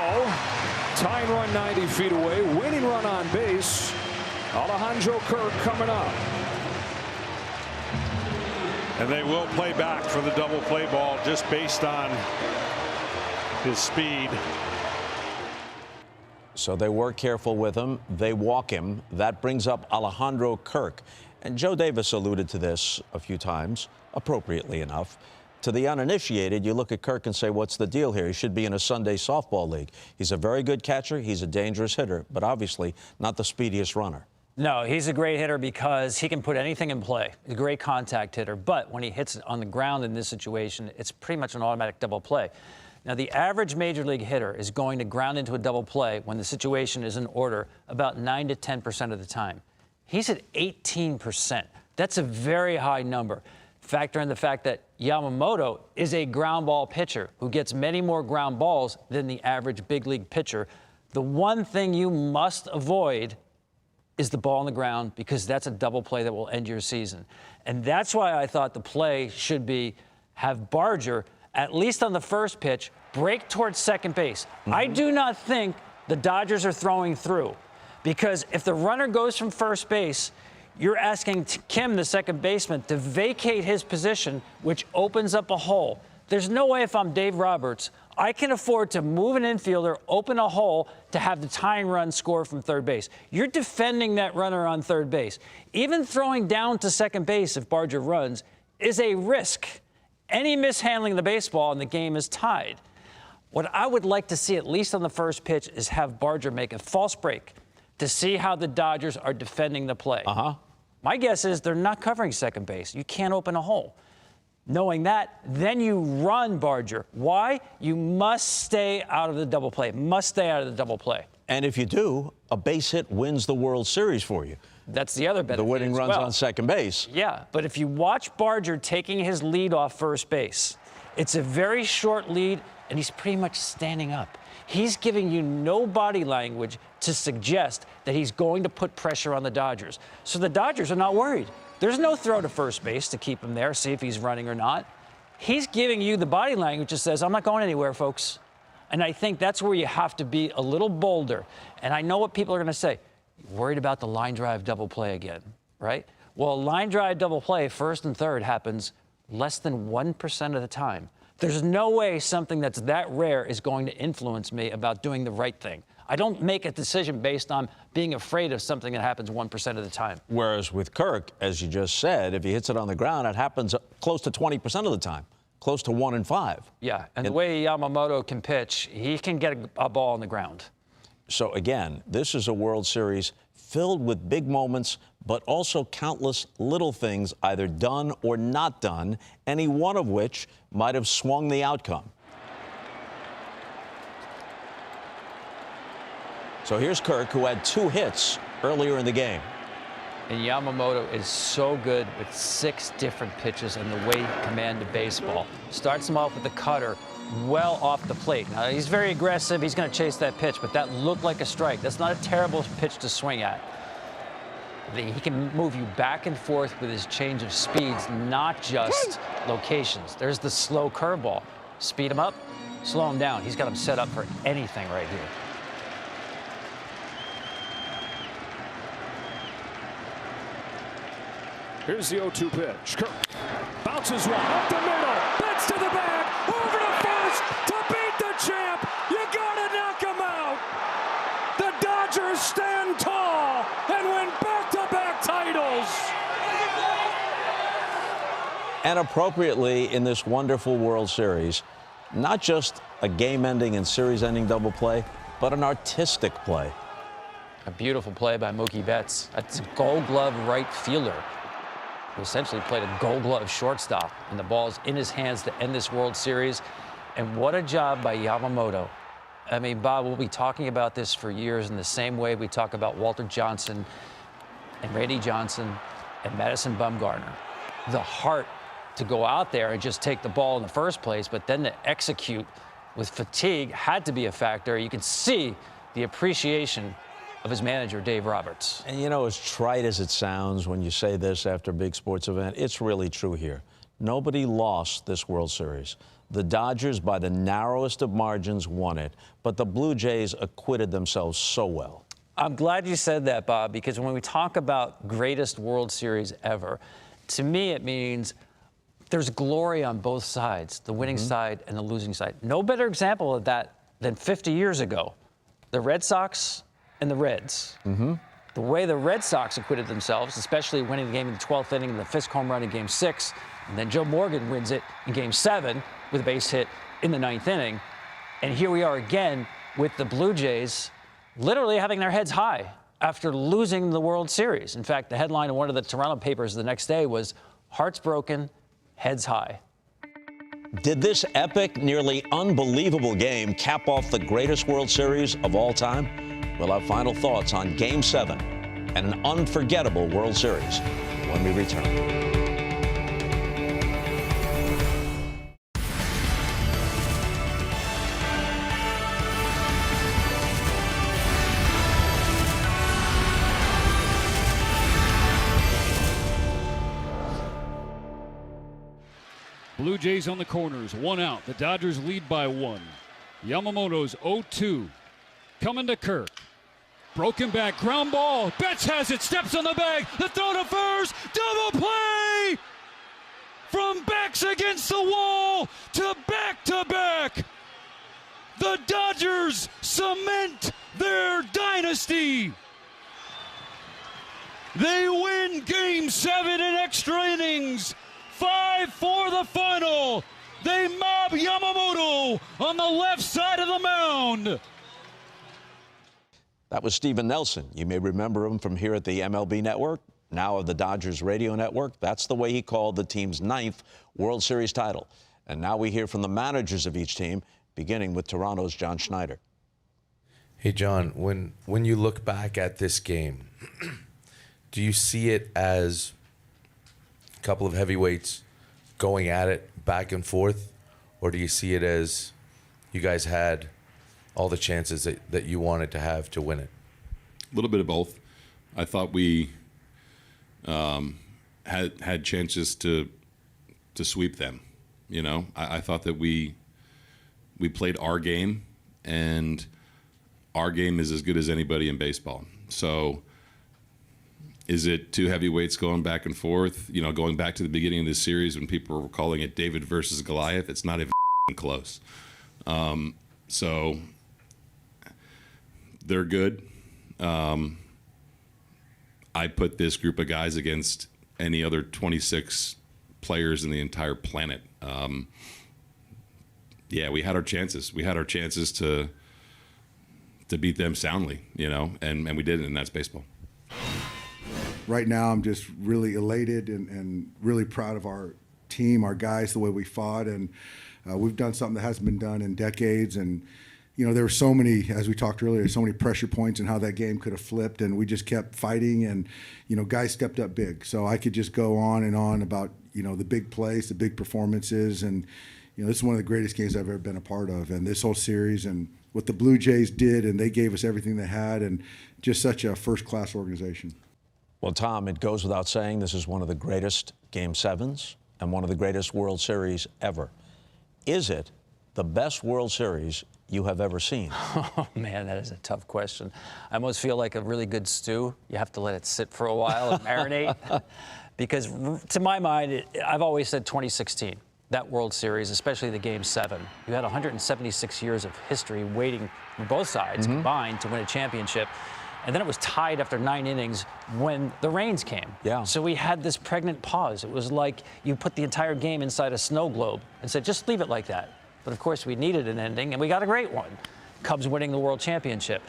tying run 90 feet away, winning run on base. Alejandro Kirk coming up. And they will play back for the double play ball just based on his speed. So they were careful with him. They walk him. That brings up Alejandro Kirk. And Joe Davis alluded to this a few times, appropriately enough. To the uninitiated, you look at Kirk and say, what's the deal here? He should be in a Sunday softball league. He's a very good catcher. He's a dangerous hitter, but obviously not the speediest runner. No, he's a great hitter because he can put anything in play. He's a great contact hitter, but when he hits it on the ground in this situation, it's pretty much an automatic double play. Now, the average major league hitter is going to ground into a double play when the situation is in order about 9 to 10% of the time. He's at 18%. That's a very high number. Factor in the fact that Yamamoto is a ground ball pitcher who gets many more ground balls than the average big league pitcher. The one thing you must avoid is the ball on the ground because that's a double play that will end your season. And that's why I thought the play should be have Barger at least on the first pitch, break towards second base. I do not think the Dodgers are throwing through, because if the runner goes from first base, you're asking Kim, the second baseman, to vacate his position, which opens up a hole. There's no way, if I'm Dave Roberts, I can afford to move an infielder, open a hole to have the tying run score from third base. You're defending that runner on third base. Even throwing down to second base if Barger runs is a risk. Any mishandling of the baseball and the game is tied. What I would like to see, at least on the first pitch, is have Barger make a false break to see how the Dodgers are defending the play. My guess is they're not covering second base. You can't open a hole. Knowing that, then you run Barger. Why? You must stay out of the double play. Must stay out of the double play. And if you do, a base hit wins the World Series for you. That's the other benefit. The winning runs on second base. Yeah, but if you watch Barger taking his lead off first base, it's a very short lead, and he's pretty much standing up. He's giving you no body language to suggest that he's going to put pressure on the Dodgers. So the Dodgers are not worried. There's no throw to first base to keep him there, see if he's running or not. He's giving you the body language that says, I'm not going anywhere, folks. And I think that's where you have to be a little bolder. And I know what people are going to say. Worried about the line drive double play again, right? Well, a line drive double play, first and third, happens less than 1% of the time. There's no way something that's that rare is going to influence me about doing the right thing. I don't make a decision based on being afraid of something that happens 1% of the time. Whereas with Kirk, as you just said, if he hits it on the ground, it happens close to 20% of the time, close to 1 in 5. Yeah, and the way Yamamoto can pitch, he can get a ball on the ground. So again, this is a World Series filled with big moments, but also countless little things either done or not done, any one of which might have swung the outcome. So here's Kirk, who had 2 hits earlier in the game. And Yamamoto is so good with 6 different pitches and the way he commands the baseball. Starts him off with the cutter well off the plate. Now, he's very aggressive. He's going to chase that pitch, but that looked like a strike. That's not a terrible pitch to swing at. He can move you back and forth with his change of speeds, not just locations. There's the slow curveball. Speed him up, slow him down. He's got him set up for anything right here. Here's the 0-2 pitch. Kirk bounces one up the middle. That's to the bag. Over to first to beat the champ. You gotta knock him out. The Dodgers stand tall and win back-to-back titles. And appropriately in this wonderful World Series, not just a game-ending and series-ending double play, but an artistic play. A beautiful play by Mookie Betts. That's a Gold Glove right fielder who essentially played a Gold Glove shortstop, and the ball's in his hands to end this World Series. And what a job by Yamamoto. I mean, Bob, we'll be talking about this for years in the same way we talk about Walter Johnson and Randy Johnson and Madison Bumgarner. The heart to go out there and just take the ball in the first place, but then to execute with fatigue had to be a factor. You can see the appreciation of his manager, Dave Roberts. And you know, as trite as it sounds when you say this after a big sports event, it's really true here. Nobody lost this World Series. The Dodgers, by the narrowest of margins, won it, but the Blue Jays acquitted themselves so well. I'm glad you said that, Bob, because when we talk about greatest World Series ever, to me it means there's glory on both sides, the winning side and the losing side. No better example of that than 50 years ago. The Red Sox and the Reds. The way the Red Sox acquitted themselves, especially winning the game in the 12th inning and the fifth home run in Game 6, and then Joe Morgan wins it in Game 7 with a base hit in the 9th inning. And here we are again with the Blue Jays literally having their heads high after losing the World Series. In fact, the headline in one of the Toronto papers the next day was, "Hearts broken, heads high." Did this epic, nearly unbelievable game cap off the greatest World Series of all time? We'll have final thoughts on Game 7 and an unforgettable World Series when we return. Blue Blue Jays on the corners. 1 out. The Dodgers lead by 1. Yamamoto's 0-2. Coming to Kirk. Broken back. Ground ball. Betts has it. Steps on the bag. The throw to first. Double play! From backs against the wall to back. The Dodgers cement their dynasty. They win Game 7 in extra innings. 5-4 the final. They mob Yamamoto on the left side of the mound. That was Steven Nelson. You may remember him from here at the MLB Network, now of the Dodgers radio network. That's the way he called the team's 9th World Series title. And now we hear from the managers of each team, beginning with Toronto's John Schneider. Hey, John, when you look back at this game, do you see it as a couple of heavyweights going at it back and forth, or do you see it as you guys had all the chances that you wanted to have to win it? A little bit of both. I thought we had chances to sweep them. You know, I thought that we played our game, and our game is as good as anybody in baseball. So is it two heavyweights going back and forth? You know, going back to the beginning of this series when people were calling it David versus Goliath, it's not even close. So they're good. I put this group of guys against any other 26 players in the entire planet. Yeah, we had our chances. We had our chances to beat them soundly, you know, and we didn't, and that's baseball. Right now, I'm just really elated and really proud of our team, our guys, the way we fought, and we've done something that hasn't been done in decades. And you know, there were so many, as we talked earlier, so many pressure points and how that game could have flipped, and we just kept fighting, and you know, guys stepped up big. So I could just go on and on about, you know, the big plays, the big performances, and you know, this is one of the greatest games I've ever been a part of, and this whole series and what the Blue Jays did, and they gave us everything they had, and just such a first-class organization. Well, Tom, it goes without saying this is one of the greatest Game 7s and one of the greatest World Series ever. Is it the best World Series you have ever seen? Oh, man, that is a tough question. I almost feel like a really good stew. You have to let it sit for a while and marinate. Because to my mind, I've always said 2016, that World Series, especially the Game 7. You had 176 years of history waiting for both sides combined to win a championship. And then it was tied after 9 innings when the rains came. Yeah. So we had this pregnant pause. It was like you put the entire game inside a snow globe and said, just leave it like that. But of course, we needed an ending, and we got a great one. Cubs winning the World Championship.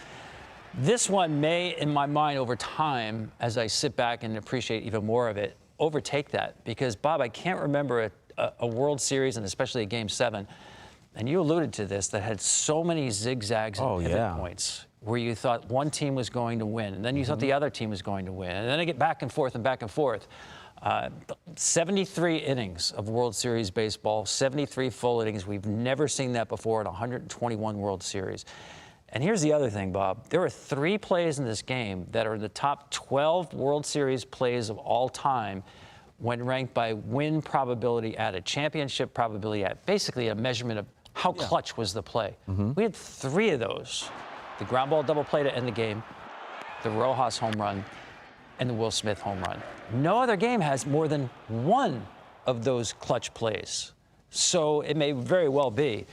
This one may, in my mind, over time, as I sit back and appreciate even more of it, overtake that. Because, Bob, I can't remember a World Series, and especially a Game 7, and you alluded to this, that had so many zigzags and pivot points where you thought one team was going to win, and then you thought the other team was going to win, and then it get back and forth and back and forth. 73 innings of World Series baseball, 73 full innings. We've never seen that before in 121 World Series. And here's the other thing, Bob. There are 3 plays in this game that are in the top 12 World Series plays of all time when ranked by win probability added, championship probability added, basically a measurement of how clutch was the play. We had 3 of those. The ground ball double play to end the game, the Rojas home run, and the Will Smith home run. No other game has more than 1 of those clutch plays. So it may very well be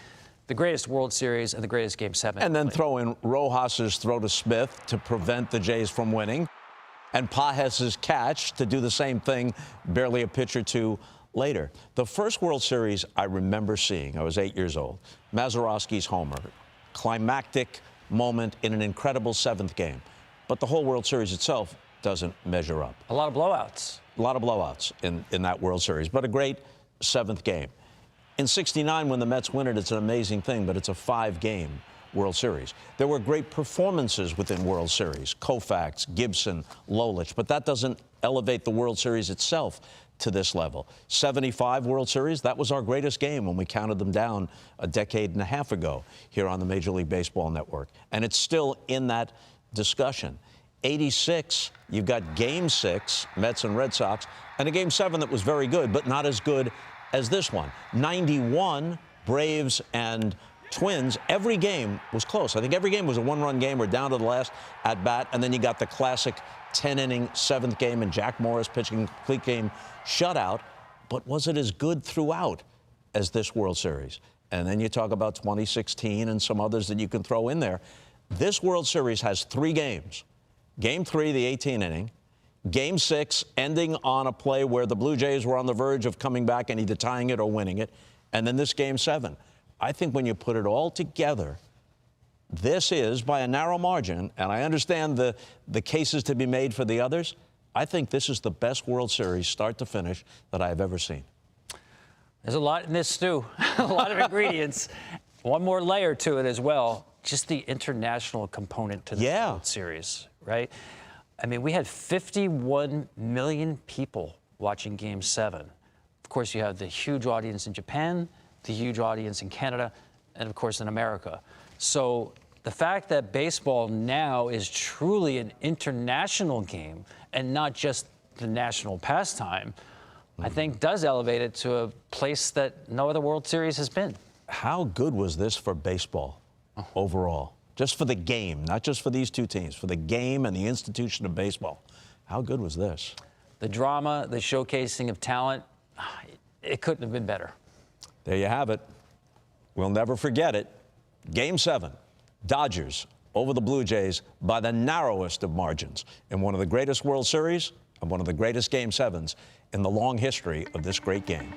the greatest World Series and the greatest Game 7. And then throw in Rojas's throw to Smith to prevent the Jays from winning, and Pajes's catch to do the same thing barely a pitch or two later. The first World Series I remember seeing, I was 8 years old, Mazeroski's homer, climactic moment in an incredible 7th game. But the whole World Series itself doesn't measure up. A lot of blowouts. A lot of blowouts in that World Series, but a great 7th game. In '69, when the Mets win it, it's an amazing thing, but it's a 5-game World Series. There were great performances within World Series, Koufax, Gibson, Lolich, but that doesn't elevate the World Series itself to this level. 75 World Series, that was our greatest game when we counted them down a decade and a half ago here on the Major League Baseball Network. And it's still in that discussion. 86, you've got Game 6, Mets and Red Sox, and a Game 7 that was very good, but not as good as this one. 91, Braves and Twins, every game was close. I think every game was a one-run game or down to the last at bat, and then you got the classic 10-inning seventh game and Jack Morris pitching a complete game shutout. But was it as good throughout as this World Series? And then you talk about 2016 and some others that you can throw in there. This World Series has 3 games. Game 3, the 18th inning. Game 6, ending on a play where the Blue Jays were on the verge of coming back and either tying it or winning it. And then this Game 7. I think when you put it all together, this is, by a narrow margin, and I understand the cases to be made for the others, I think this is the best World Series, start to finish, that I have ever seen. There's a lot in this stew, a lot of ingredients. One more layer to it as well, just the international component to the World Series, right? I mean, we had 51 million people watching Game 7. Of course, you have the huge audience in Japan, the huge audience in Canada, and of course in America. So the fact that baseball now is truly an international game and not just the national pastime, I think does elevate it to a place that no other World Series has been. How good was this for baseball overall? Just for the game, not just for these two teams, for the game and the institution of baseball. How good was this? The drama, the showcasing of talent, it couldn't have been better. There you have it. We'll never forget it. Game 7, Dodgers over the Blue Jays by the narrowest of margins in one of the greatest World Series and one of the greatest Game 7s in the long history of this great game.